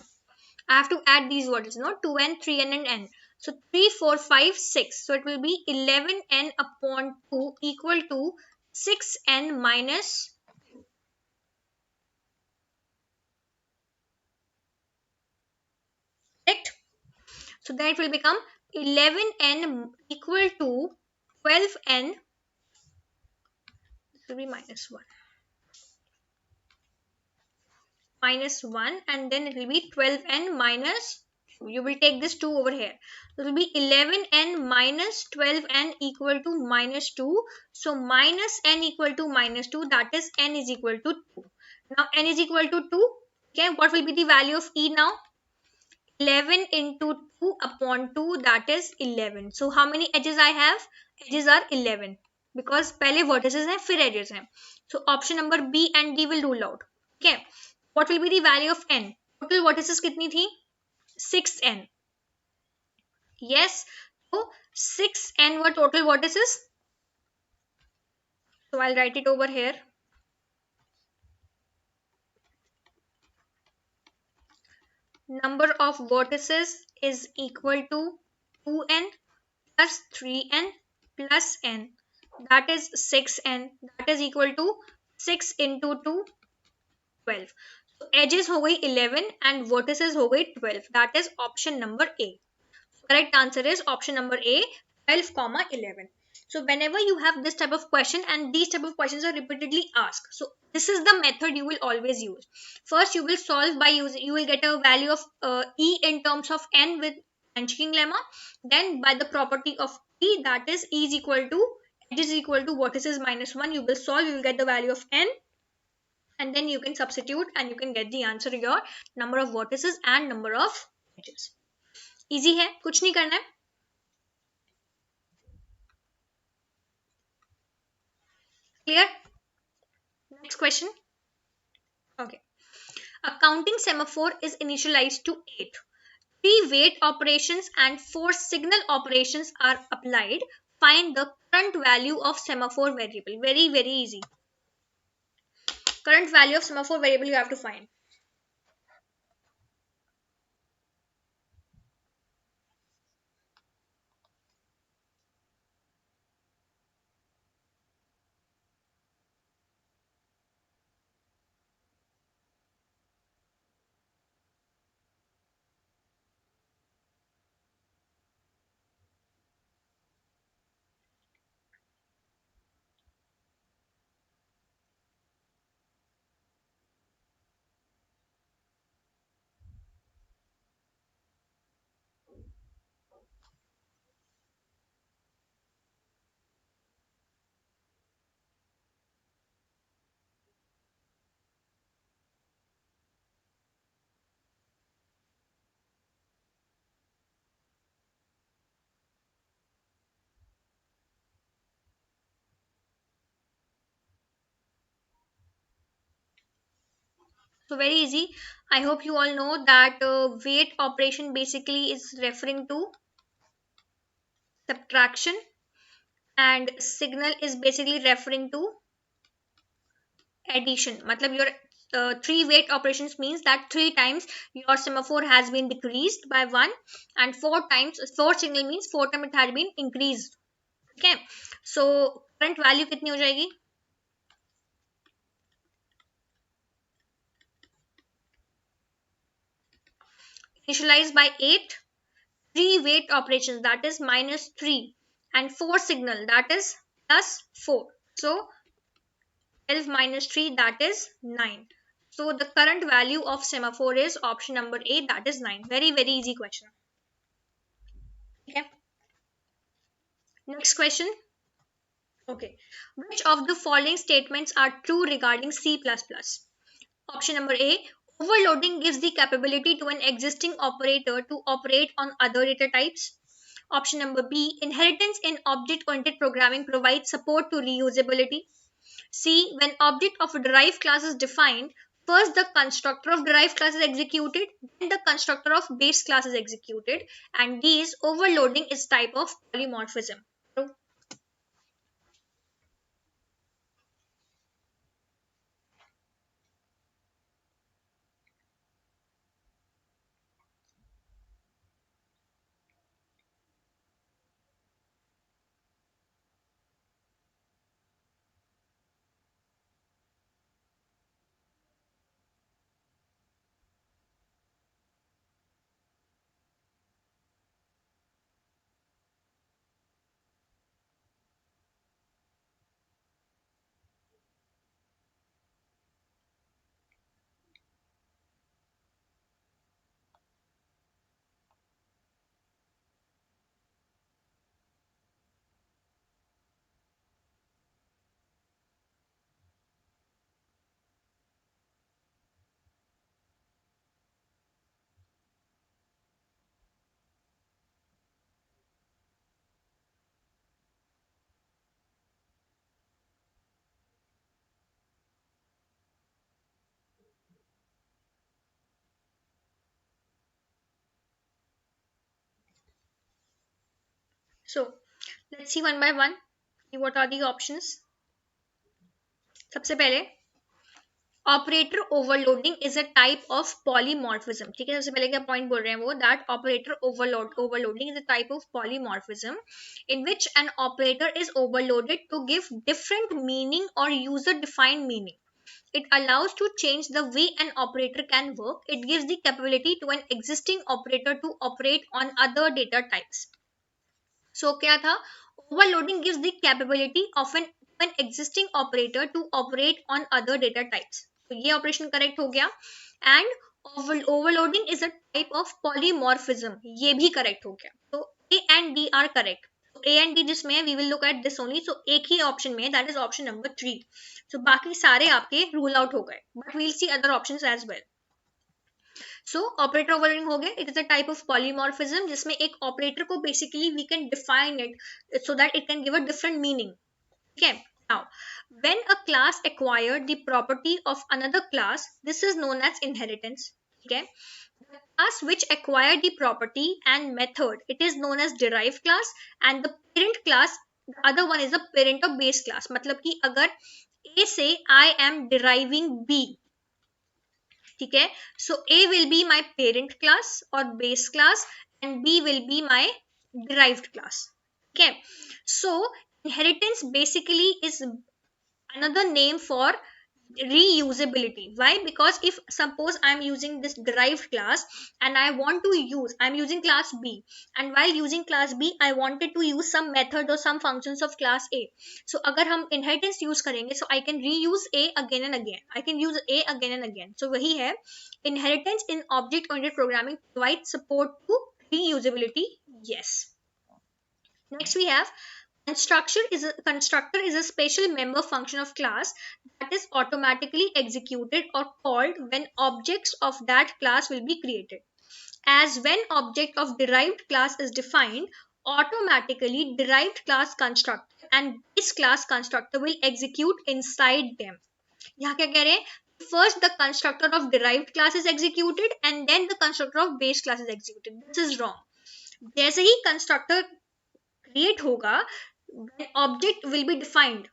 I have to add these vertices, no? 2n, 3n, and n. So 3, 4, 5, 6. So it will be 11n upon 2 equal to 6n minus. Correct? So then it will become 11n equal to 12n. This will be minus 1. Minus 1, and then it will be 12n minus 2. You will take this 2 over here. It will be 11n minus 12n equal to minus 2. So minus n equal to minus 2, that is n is equal to 2. Now n is equal to 2. Okay, what will be the value of E now? 11 into 2 upon 2, that is 11. So how many edges I have? Edges are 11 because पहले vertices हैं फिर edges हैं. So option number B and D will rule out. Okay. What will be the value of n? Total vertices कितनी थी? 6n. Yes. So 6n were total vertices. So I'll write it over here. Number of vertices is equal to 2n plus 3n plus n. That is 6n. That is equal to 6 into 2, 12. So edges हो गई 11 and vertices हो गई 12. That is option number A. Correct answer is option number A, 12 comma 11. So whenever you have this type of question and these type of questions are repeatedly asked, so this is the method you will always use. First you will solve by using, you will get a value of E in terms of n with Einstein lemma. Then by the property of E, that is E is equal to edge is equal to vertices minus 1, you will solve, you will get the value of n, and then you can substitute and you can get the answer, your number of vertices and number of edges. Easy है, कुछ नहीं करना है. Clear? Next question. Okay. A counting semaphore is initialized to 8. 3 wait operations and 4 signal operations are applied. Find the current value of semaphore variable. Very, very easy. Current value of semaphore variable you have to find. So very easy. I hope you all know that wait operation basically is referring to subtraction, and signal is basically referring to addition. मतलब your 3 wait operations means that 3 times your semaphore has been decreased by 1, and 4 times 4 signal means 4 times it has been increased. Okay, so current value कितनी हो जाएगी? Initialized by 8, 3 weight operations, that is -3, and 4 signal, that is +4. So 12 minus 3, that is 9. So the current value of semaphore is option number A, that is 9. Very, very easy question. Okay. Next question. Okay. Which of the following statements are true regarding C++? Option number A. Overloading gives the capability to an existing operator to operate on other data types. Option number B. Inheritance in object-oriented programming provides support to reusability. C. When object of a derived class is defined, first the constructor of derived class is executed, then the constructor of base class is executed, and D is overloading is type of polymorphism. So let's see one by one. See what are the options. सबसे पहले operator overloading is a type of polymorphism. ठीक है, सबसे पहले क्या point बोल रहे हैं वो, that operator overloading is a type of polymorphism in which an operator is overloaded to give different meaning और user defined meaning. It allows to change the way an operator can work. It gives the capability to an existing operator to operate on other data types. So क्या था, overloading gives the capability of an existing operator to operate on other data types. तो ये operation correct हो गया. And overloading is a type of polymorphism, ये भी correct हो गया. तो A and D are correct. A and D जिसमें है, we will look at this only. So एक ही ऑप्शन में है, that is option number 3. So बाकी सारे आपके रूल आउट हो गए, but we'll see other options as well. So operator overloading हो गया. It is a type of polymorphism जिसमें एक ऑपरेटर को basically we can define it so that it can give a different meaning. ठीक है. Now when a class acquire the property of another class, this is known as inheritance. ठीक है. The class which acquired the property and method, it is known as derived class, and the parent class, the other one is the parent of base class. मतलब कि अगर A से I am deriving B, ठीक है, so A will be my parent class or base class and B will be my derived class. Okay, so inheritance basically is another name for reusability. Why? Because if suppose I'm using this derived class and I want to use, I'm using class B, and while using class B I wanted to use some method or some functions of class A. So अगर हम inheritance use करेंगे, so I can reuse A again and again, I can use A again and again. So वही है, inheritance in object oriented programming provides support to reusability. Yes. Next we have constructor is a special member function of class that is automatically executed or called when objects of that class will be created. As when object of derived class is defined, automatically derived class constructor and base class constructor will execute inside them. यहाँ क्या कह रहे हैं, first the constructor of derived class is executed and then the constructor of base class is executed. This is wrong. जैसे ही constructor create होगा, object will be defined.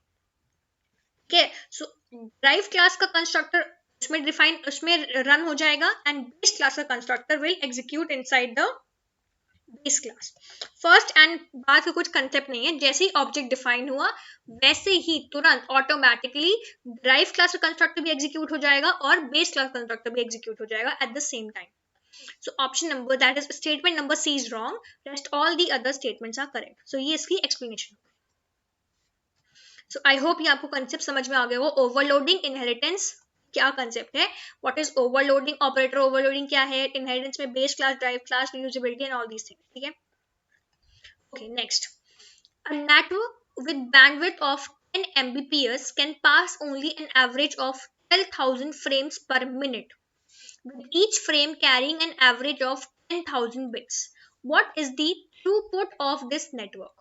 Okay, so drive class का constructor उसमें define, उसमें run हो जाएगा and base class का constructor will execute inside the base class first. And बाद का कुछ कंसेप्ट नहीं है, जैसे ही ऑब्जेक्ट डिफाइन हुआ वैसे ही तुरंत ऑटोमेटिकली ड्राइव क्लास का कंस्ट्रक्टर भी एग्जीक्यूट हो जाएगा और बेस क्लास कंस्ट्रक्टर भी एग्जीक्यूट हो जाएगा at the same time. So option number, that is statement number C, is wrong. Rest all the other statements are correct. So ये इसकी explanation. So I hope ये आपको concept समझ में आ गया हो. Overloading, inheritance क्या concept है, what is overloading, operator overloading क्या है, inheritance में base class, drive class, reusability and all these things. ठीक है. Okay, next. A network with bandwidth of 10 Mbps can pass only an average of 12,000 frames per minute, with each frame carrying an average of 10,000 bits. What is the throughput of this network?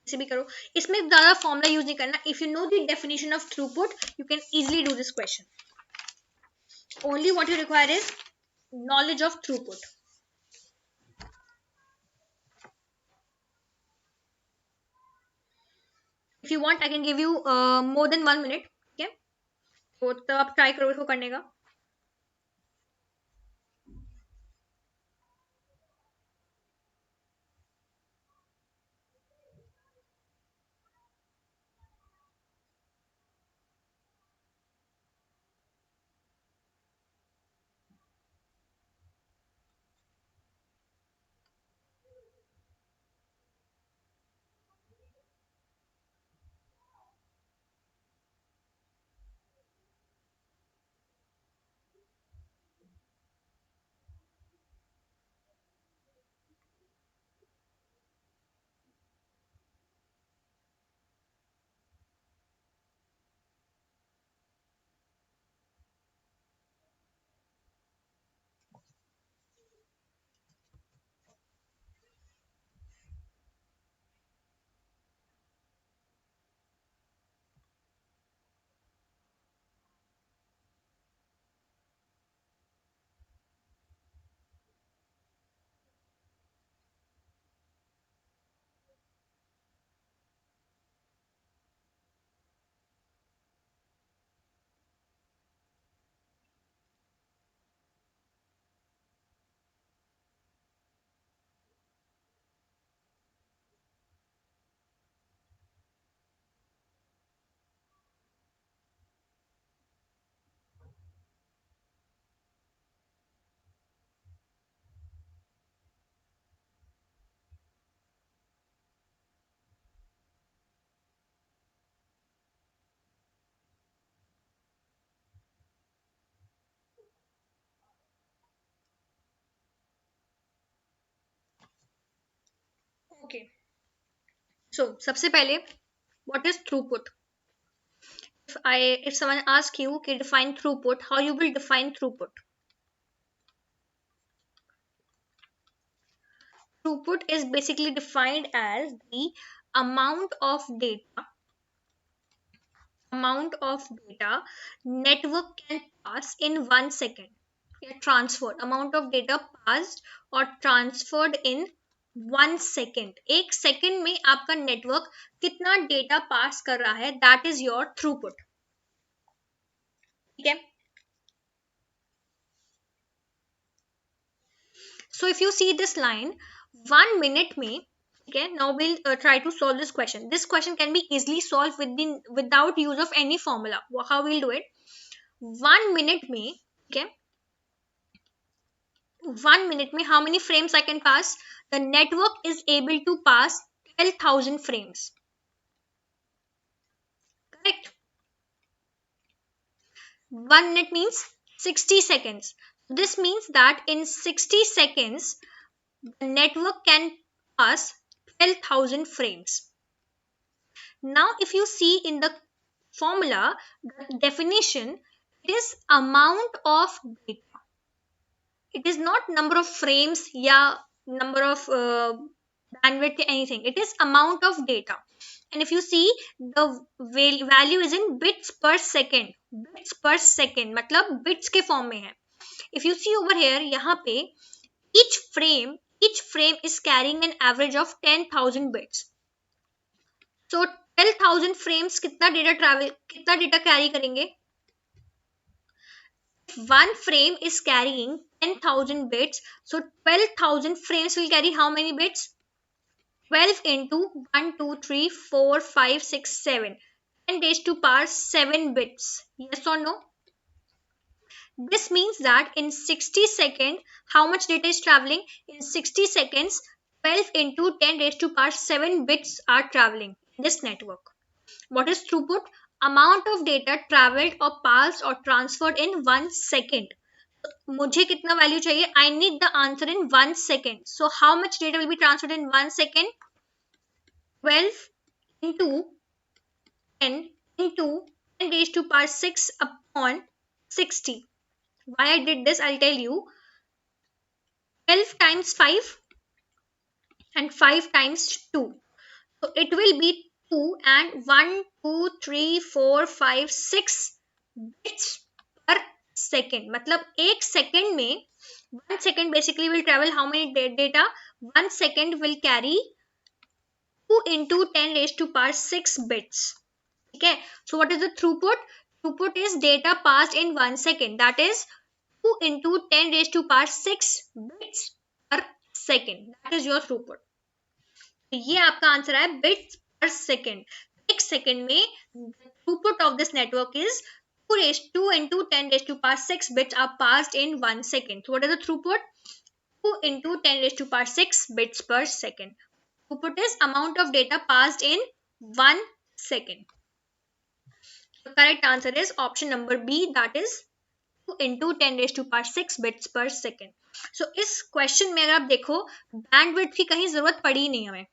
इसे भी करो. इसमें ज़्यादा formula use नहीं करना. If you know the definition of throughput, you can easily do this question. Only what you require is knowledge of throughput. If you want, I can give you more than 1 minute. Okay, तो आप try करो इसको करने का. Okay. So सबसे पहले, what is throughput? If someone asks you, okay, define throughput, how you will define throughput? Throughput is basically defined as the amount of data network can pass in 1 second. Yeah, transferred amount of data passed or transferred in 1 second. एक second में आपका network कितना data pass कर रहा है, that is your throughput. ठीक है. So if you see this line, 1 minute में, okay, now we'll try to solve this question. This question can be easily solved without use of any formula. How we'll do it? 1 minute में, okay, 1 minute में how many frames I can pass? The network is able to pass 12,000 frames. Correct? 1 minute means 60 seconds. This means that in 60 seconds, the network can pass 12,000 frames. Now, if you see in the formula, the definition, it is amount of data. It is not number of frames या number of bandwidth anything. It is amount of data. And if you see, the value is in bits per second. Bits per second मतलब bits के form में है. If you see over here, यहाँ पे each frame is carrying an average of 10,000 bits. So 12,000 frames कितना data carry करेंगे? One frame is carrying 10,000 bits, so 12,000 frames will carry how many bits? 12 into 1 2 3 4 5 6 7, 10 raised to power 7 bits. Yes or no? This means that in 60 seconds, how much data is traveling? In 60 seconds, 12 into 10 raised to power 7 bits are traveling in this network. What is throughput? Amount of data traveled or passed or transferred in 1 second. मुझे कितना value चाहिए? I need the answer in 1 second. So how much data will be transferred in 1 second? 12 into 10 into 10 raised to power 6 upon 60. Why I did this, I'll tell you. 12 times 5 and 5 times 2. So it will be 2 and 1, 2, 3, 4, 5, 6 bits per second. मतलब एक second में 1 second basically will travel how many data? 1 second will carry 2 into 10 raised to power 6 bits. Okay, so what is the throughput? Throughput is data passed in 1 second, that is 2 into 10 raised to power 6 bits per second. That is your throughput. तो ये आपका answer है bits पर second. एक second में throughput of this network is 2 into 10 raised to power 6 bits are passed in 1 second. So what is the throughput? 2 into 10 raised to power 6 bits per second. Throughput is amount of data passed in 1 second. The correct answer is option number B, that is 2 into 10 raised to power 6 bits per second. So इस question में अगर आप देखो bandwidth की कहीं जरूरत पड़ी नहीं हमें,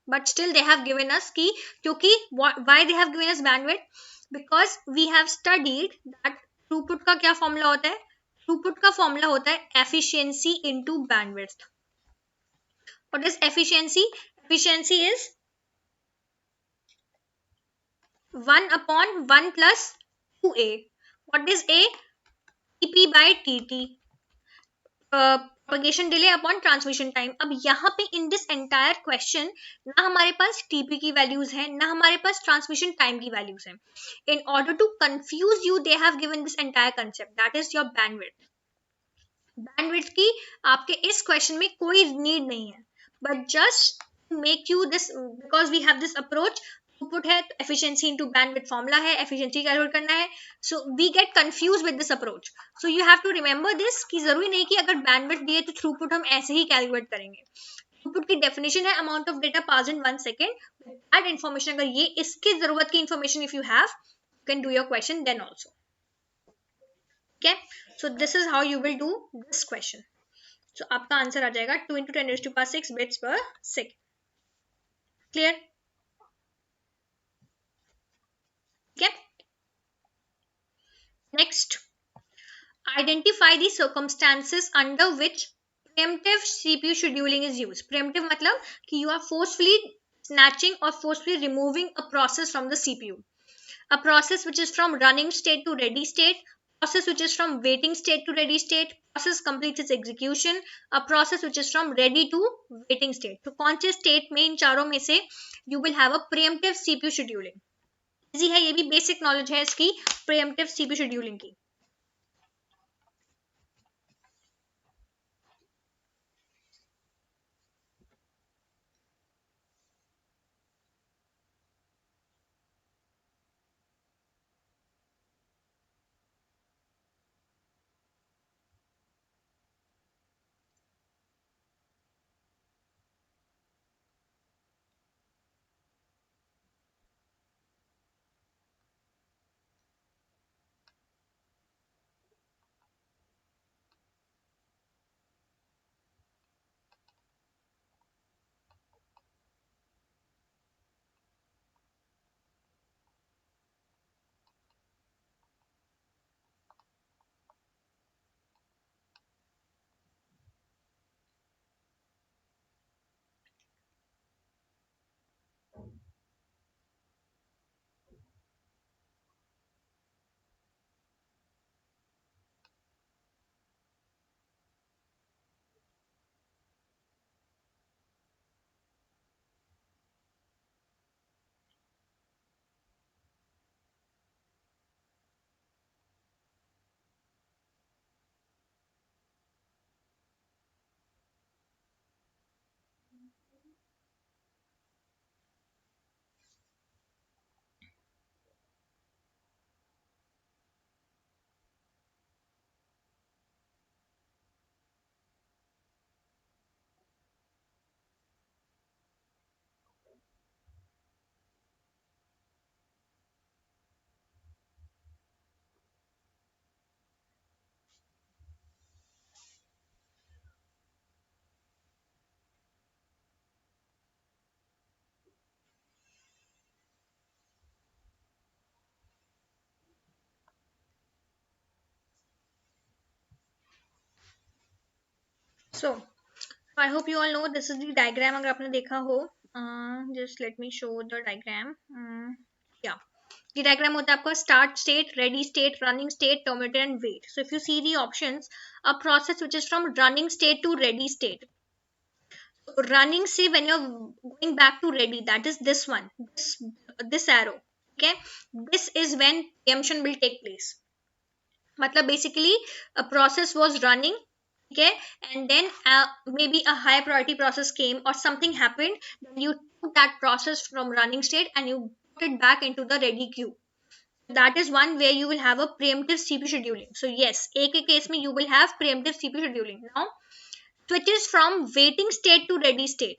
but still they have given us कि क्योंकि why they have given us bandwidth? Because we have studied that throughput का क्या फॉर्मूला होता है? थ्रूपुट का फॉर्मूला होता है efficiency into bandwidth. What is efficiency? Efficiency is 1 upon 1 plus 2a. What is a? TP by TT. Propagation delay upon transmission time. अब यहाँ पे इन दिस एंटायर क्वेश्चन ना हमारे पास टीपी की वैल्यूज हैं ना हमारे पास ट्रांसमिशन टाइम की वैल्यूज हैं. In order to confuse you they have given this entire concept, that is your bandwidth. Bandwidth की आपके इस क्वेश्चन में कोई नीड नहीं है, but just make you this because we have this approach. Throughput है तो एफिशिएंसी इनटू बैंडविड्थ फॉर्मूला है, एफिशिएंसी कैलकुलेट करना है. So we get confuse with this approach. So you have to remember this कि जरूरी नहीं कि अगर बैंडविड्थ दिए तो थ्रूपुट हम ऐसे ही कैलकुलेट करेंगे. थ्रूपुट की डेफिनेशन है amount of data pass in 1 second. That information अगर ये इसकी जरूरत की information if you have you can do your question then also. Okay, so this is how you will do this question. So आपका answer आ जाएगा 2 into 10 raised to power 6 bits per second. Clear? Okay. Next, identify the circumstances under which preemptive CPU scheduling is used. Preemptive मतलब कि you are forcefully snatching or forcefully removing a process from the CPU. A process which is from running state to ready state, process which is from waiting state to ready state, process completes its execution, a process which is from ready to waiting state. तो कौन से state में इन चारों में से you will have a preemptive CPU scheduling. Easy है, ये भी बेसिक नॉलेज है इसकी preemptive CPU scheduling की. So I hope you all know this is the diagram. अगर आपने देखा हो, just let me show the diagram. Yeah, the diagram होता है आपका start state, ready state, running state, terminator and wait. So if you see the options, a process which is from running state to ready state. Running, say when you're going back to ready, that is this one, this arrow. Okay, this is when preemption will take place. मतलब basically a process was running, okay, and then maybe a high priority process came or something happened, then you took that process from running state and you put it back into the ready queue. That is one where you will have a preemptive CPU scheduling. So yes, a के case में you will have preemptive CPU scheduling. Now switches from waiting state to ready state.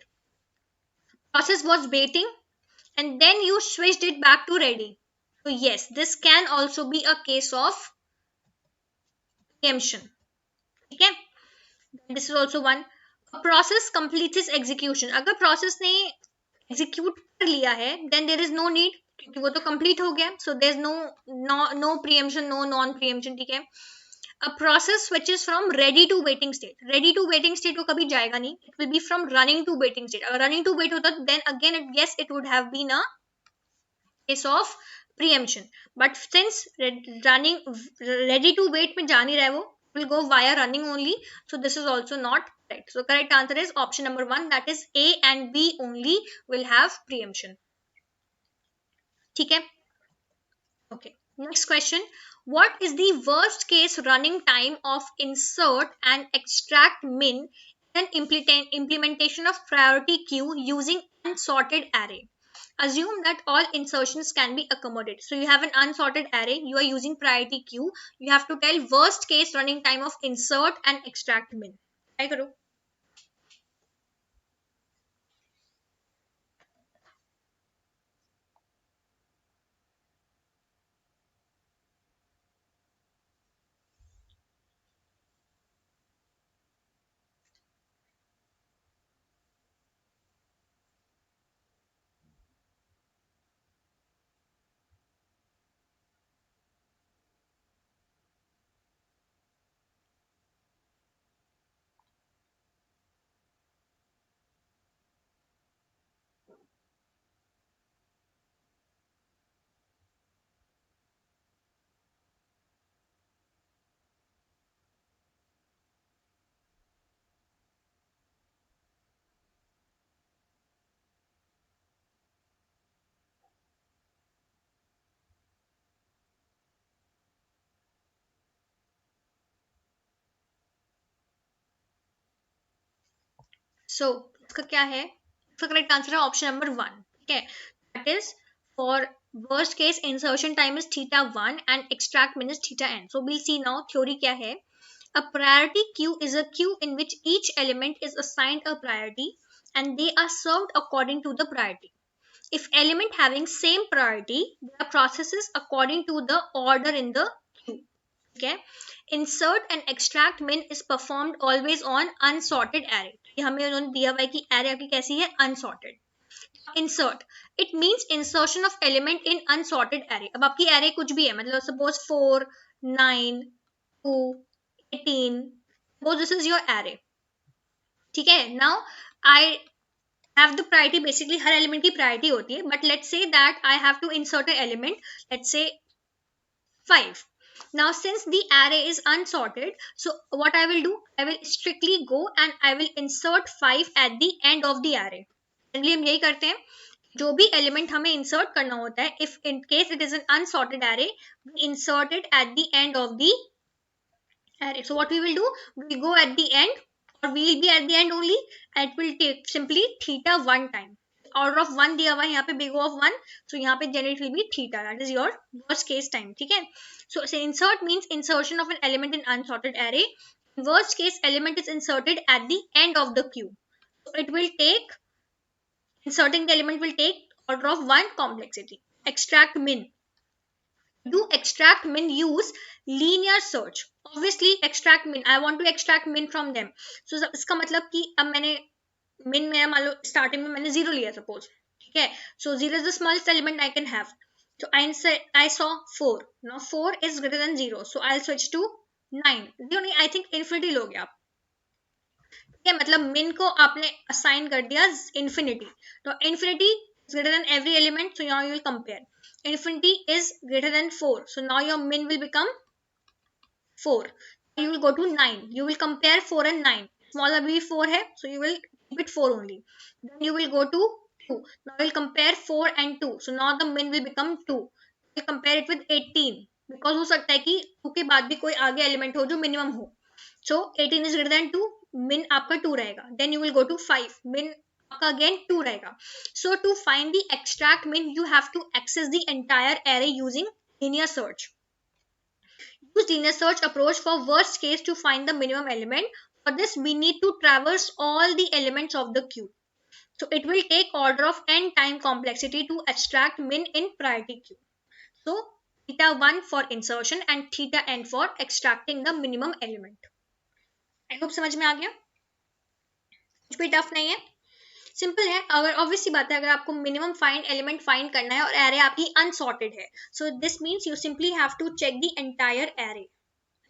Process was waiting and then you switched it back to ready. So yes, this can also be a case of preemption. Okay, this is also one. A process completes its execution. अगर process ने execute कर लिया है, then there is no need, क्योंकि वो तो complete हो गया. So there is no preemption, no non preemption. ठीक है. A process switches from ready to waiting state. Ready to waiting state वो कभी जाएगा नहीं. It will be from running to waiting state. अगर running to wait होता, then again yes, it would have been a case of preemption. But since running ready to wait में जा नहीं रहा है वो, will go via running only. So this is also not correct. So correct answer is option number 1, that is A and B only will have preemption. ठीक है. Okay. Next question. What is the worst case running time of insert and extract min in implementation of priority queue using unsorted array? Assume that all insertions can be accommodated. So you have an unsorted array, you are using priority queue, you have to tell worst case running time of insert and extract min. Try करो. So इसका क्या है? इसका correct answer है option number 1. ठीक है, that is for worst case insertion time is theta 1 and extract min is theta n. So we'll see now theory क्या है. A priority queue is a queue in which each element is assigned a priority and they are served according to the priority. If element having same priority, the processes according to the order in the queue. Okay, insert and extract min is performed always on unsorted array. हमें उन्होंने दिया हुआ है कि array आपकी कैसी है, unsorted. Insert, it means insertion of element in unsorted array. अब आपकी array कुछ भी है, मतलब suppose 4 9 2 18, suppose this is your array. ठीक है, now I have the priority, basically her element की priority होती है, but let's say that I have to insert an element, let's say 5. Now since the array is unsorted, so what I will do, I will strictly go and I will insert 5 at the end of the array. Generally हम यही करते हैं, जो भी element हमें insert करना होता है, if in case it is an unsorted array, we insert it at the end of the array. So what we will do, we go at the end, or we will be at the end only, and it will take simply theta 1 time. Order of 1 दिया हुआ है यहाँ पे, big O of 1, so यहाँ पे generate will be theta, that is your worst case time. ठीक है, so insert means insertion of an element in unsorted array. In worst case, element is inserted at the end of the queue, so it will take, inserting the element will take order of 1 complexity. Extract min, do extract min use linear search. Obviously extract min, I want to extract min from them. So इसका मतलब कि अब मैंने min मेरा मान लो starting में मैंने 0 लिया सपोज. ठीक है, so 0 is the smallest element I can have. So I saw 4. Now 4 is greater than 0, so I'll switch to 9. नहीं, I think infinity लोगे आप. है, मतलब मिन को आपने असाइन कर दिया इंफिनिटी, तो infinity is greater than every element, so now you will compare infinity is greater than 4, so now your min will become 4. You will go to 9, you will compare 4 and 9, small abhi 4 hai, so you will keep it 4 only. Then you will go to 2, now you will compare 4 and 2, so now the min will become 2. You will compare it with 18, because हो सकता है कि 2 के बाद भी कोई आगे element हो जो मिनिमम हो, so 18 is greater than 2, min आपका 2 रहेगा. Then you will go to 5, min आपका again 2 रहेगा. So to find the extract min, you have to access the entire array using linear search. Use linear search approach for worst case to find the minimum element. For this, we need to traverse all the elements of the queue. So it will take order of n time complexity to extract min in priority queue. So theta 1 for insertion and theta n for extracting the minimum element. I hope समझ में आ गया, कुछ भी tough नहीं है, simple है. अगर obviously बात है, अगर आपको मिनिमम फाइंड एलिमेंट फाइंड करना है और एरे आपकी अनसॉर्टेड है, so this means you simply have to check the entire array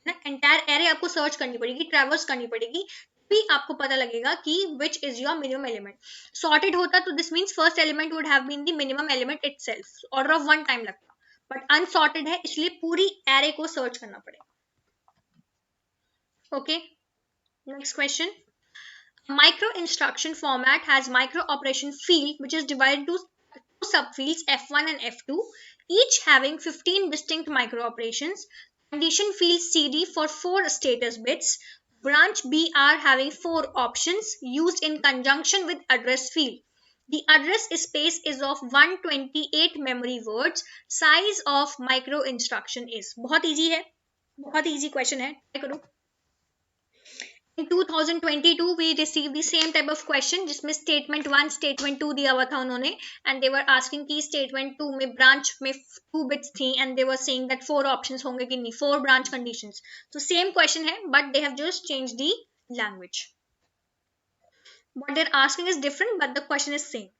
ना, एंटायर एरे आपको सर्च करनी पड़ेगी, ट्रैवर्स करनी पड़ेगी, भी आपको पता लगेगा कि which is your minimum element. Sorted होता तो this means first element would have been the minimum element itself, order of 1 time लगता, बट अनसॉर्टेड है इसलिए पूरी एरे को सर्च करना पड़ेगा. Okay, next question. Micro instruction format has micro operation field which is divided into two subfields F1 and F2, each having 15 distinct micro operations. Condition field CD for 4 status bits. Branch BR having 4 options used in conjunction with address field. The address space is of 128 memory words. Size of micro instruction is. बहुत easy है, बहुत easy question है, try करो. In 2022 we received the same type of question जिसमें statement 1 statement 2 दिया हुआ था उन्होंने, and they were asking कि statement 2 में branch में 2 bits थी and they were saying that 4 options होंगे कि नहीं, 4 branch conditions. So same question है but they have just changed the language. What they're asking is different but the question is same.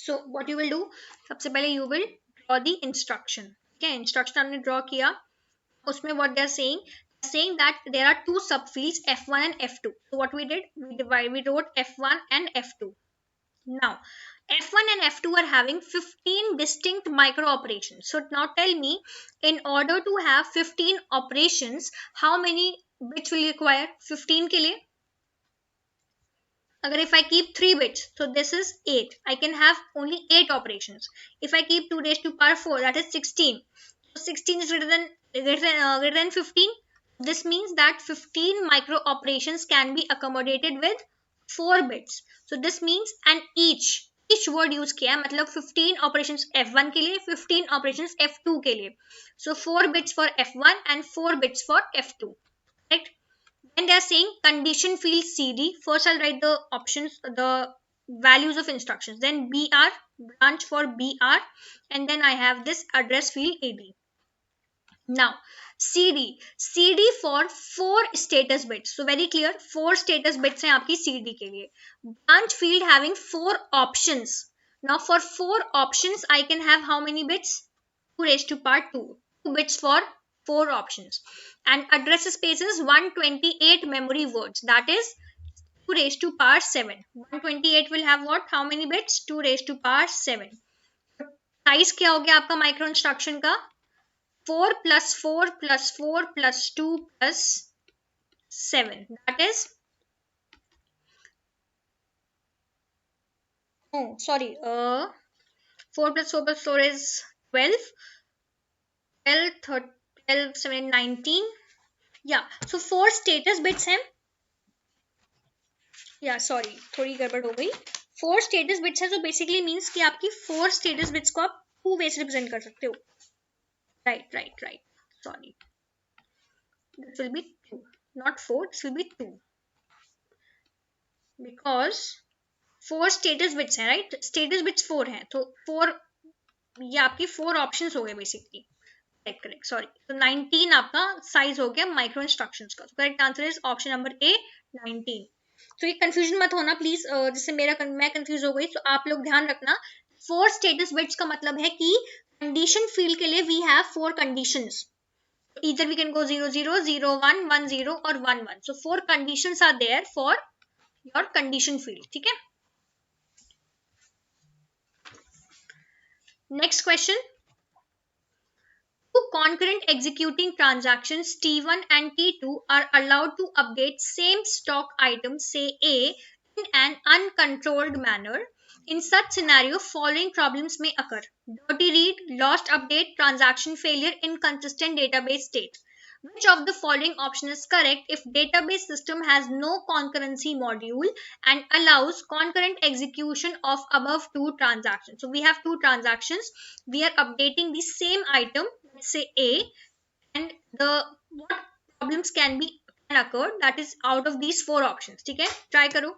So what you will do, सबसे पहले you will draw the instruction. Okay, instruction हमने draw किया, उसमें what they are saying that there are two subfields F1 and F2. So what we did, we wrote F1 and F2. Now F1 and F2 are having 15 distinct micro operations. So now tell me, in order to have 15 operations, how many bits will you require? 15 के लिए अगर if I keep 3 bits, so this is 8, I can have only 8 operations. If I keep 2 raised to power 4, that is 16. So 16 is greater than 15. This means that 15 micro operations can be accommodated with 4 bits. So this means and each word use किया है, मतलब 15 operations F1 के लिए, 15 operations F2 के लिए. So 4 bits for F1 and 4 bits for F2. Right? Then they are saying condition field CD. First I'll write the options, the values of instructions. Then BR, branch for BR, and then I have this address field AB. Now CD for 4 status bits. So very clear, 4 status bits हैं आपकी CD के लिए. Branch field having 4 options. Now for 4 options I can have how many bits? 2 raised to power 2. 2 bits for 4 options. And address space is 128 memory words. That is 2 raised to power 7. 128 will have what? How many bits? 2 raised to power 7. Size क्या हो गया आपका micro instruction का? 4 plus 4 plus 4 plus 2 plus 7. That is, oh sorry, 4 plus 4 plus 4 is 12. 12, 12, 7, 19. Yeah, so 4 status bits हैं. या sorry थोड़ी गड़बड़ हो गई. 4 स्टेटस बिट्स है, तो बेसिकली मींस कि आपकी 4 स्टेटस बिट्स को आप 2 वे से रिप्रेजेंट कर सकते हो. Right right right, sorry, this will be 2, not 4, this will be 2, because 4 status bits हैं. राइट, स्टेटस बिट्स 4 हैं, तो 4, ये आपकी 4 ऑप्शंस हो गए बेसिकली. Correct correct, sorry. तो 19 आपका साइज हो गया माइक्रो इंस्ट्रक्शंस का. तो correct answer is option number A, 19. तो ये कंफ्यूजन मत होना प्लीज, जिससे मैं कंफ्यूज हो गई. तो आप लोग ध्यान रखना, 4 स्टेटस बिट्स का मतलब है कि कंडीशन फील्ड के लिए we have 4 conditions. Either we can go 0 0 0 1 1 0 or 1 1. So 4 conditions are there for your condition field. ठीक है. Next question. Two concurrent executing transactions T1 and T2 are allowed to update same stock item, say A, in an uncontrolled manner. In such scenario, following problems may occur: dirty read, lost update, transaction failure, inconsistent database state. Which of the following option is correct if database system has no concurrency module and allows concurrent execution of above 2 transactions? So we have 2 transactions. We are updating the same item, let's say A, and the what problems can occur, that is out of these 4 options. ठीक है, try करो.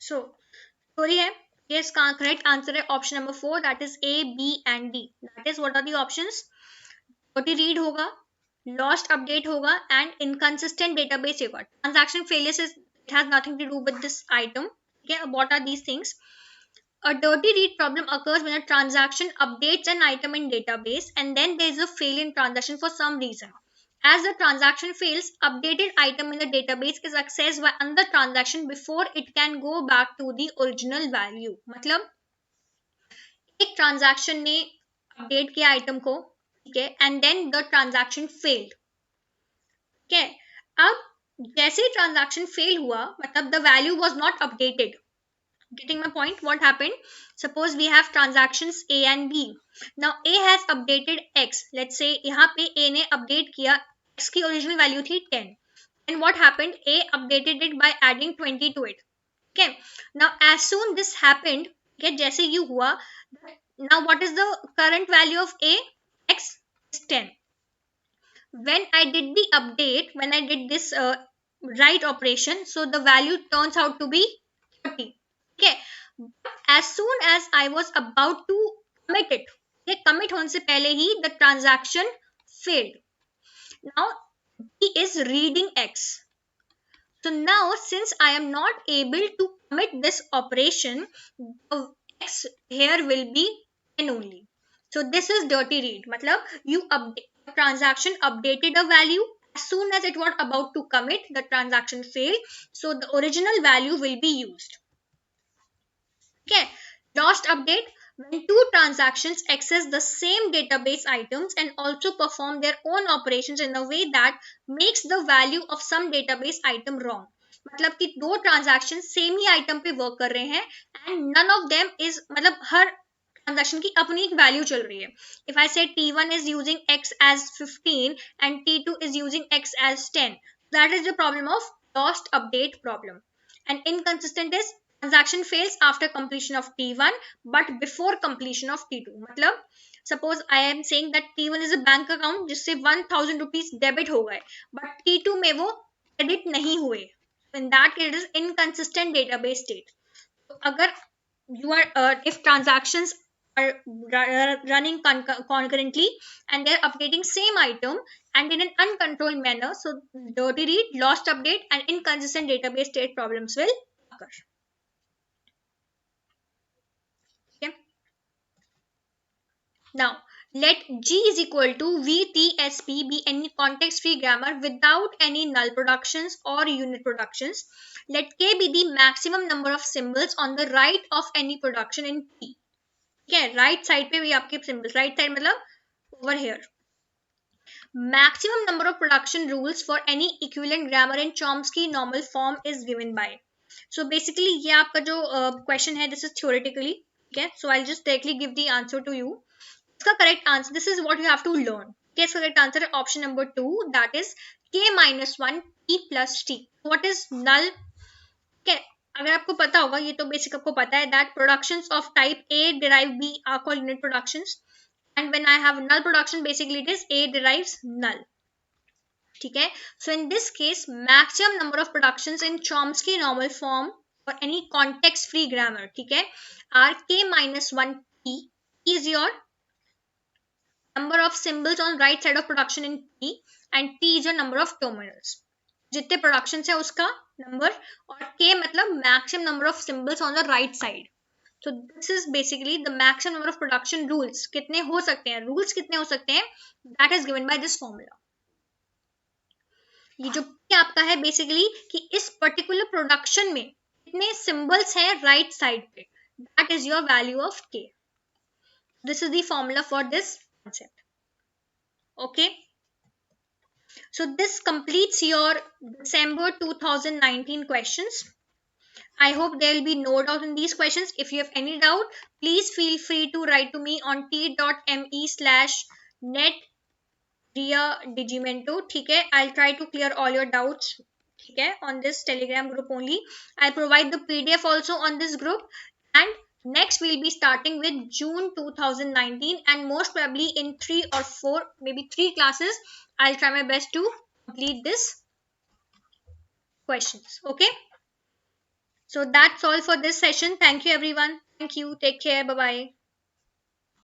So story है ये, इसका correct answer है option number 4, that is A, B and D. That is what are the options? dirty read होगा, lost update होगा, and inconsistent database होगा. Transaction failures is, it has nothing to do with this item. Okay, what are these things? A dirty read problem occurs when a transaction updates an item in database and then there is a fail in transaction for some reason. As the transaction fails, updated item in the database is accessed by another transaction before it can go back to the original value. मतलब एक transaction ने update किया item को, ठीक है, and then the transaction failed. ठीक है, अब जैसे ही transaction fail हुआ, मतलब the value was not updated. Getting my point? What happened? Suppose we have transactions A and B. Now A has updated X. Let's say यहाँ पे A ने update किया, X की original value थी 10. And what happened? A updated it by adding 20 to it. Okay. Now as soon this happened, okay, जैसे ये हुआ, now what is the current value of A? X is 10. When I did the update, when I did this write operation, so the value turns out to be 30. Okay, but as soon as I was about to commit it, okay, commit होने से पहले ही the transaction failed. Now B is reading X. So now since I am not able to commit this operation, the X here will be 10 only. So this is dirty read. मतलब you update, transaction updated a value. As soon as it was about to commit, the transaction failed. So the original value will be used. Okay, lost update, when two transactions access the same database items and also perform their own operations in a way that makes the value of some database item wrong. मतलब कि दो transaction same ही item पे work कर रहे हैं and none of them is, मतलब हर ट्रांजैक्शन की अपनी एक वैल्यू चल रही है. इफ आई से T1 is using x as 15 and T2 is using x as 10, that is the problem of lost update problem. And inconsistent is transaction fails after completion of T1 but before completion of T2. मतलब suppose I am saying that T1 is a bank account जिससे 1000 rupees debit हो गए but T2 में वो credit नहीं हुए. In that it is inconsistent database state. तो अगर you are if transactions are running concurrently and they're updating same item and in an uncontrolled manner, so dirty read, lost update and inconsistent database state problems will occur. Okay. Now let G is equal to VTSP be any context free grammar without any null productions or unit productions. Let K be the maximum number of symbols on the right of any production in P. ठीक है, right side पे भी आपके symbols, right side मतलब over here. Maximum number of production rules for any equivalent grammar in Chomsky normal form is given by. So basically ये आपका जो question है, this is theoretically. Okay, so I'll just directly give the answer to you. इसका correct answer, this is what you have to learn. Okay, इसका correct answer है option number 2, that is k minus 1 p plus t. What is null? Okay, अगर आपको पता होगा, ये तो basic आपको पता है, that productions of type A derive B are called unit productions, and when I have null production basically it is A derives null. ठीक है, so in this case maximum number of productions in Chomsky normal form for any context free grammar, ठीक है, are k minus 1 p is your number of symbols on right side of production in P and T is your number of terminals. जितने production है उसका number, और K मतलब maximum number of symbols on the right side. So this is basically the maximum number of production rules. कितने हो सकते हैं, rules कितने हो सकते हैं, that is given by this formula. ये जो P आपका है बेसिकली कि इस पर्टिकुलर प्रोडक्शन में कितने सिंबल्स हैं राइट साइड पे, that is your value of K. This is the formula for this concept. Okay, so this completes your December 2019 questions. I hope there will be no doubt in these questions. If you have any doubt, please feel free to write to me on t.me/netRiaDigimento. ठीक है, I'll try to clear all your doubts. ठीक है, on this Telegram group only. I'll provide the PDF also on this group, and next we'll be starting with June 2019, and most probably in 3 or 4, maybe 3 classes, I'll try my best to complete this questions. Okay. So that's all for this session. Thank you everyone. Thank you. Take care. Bye bye.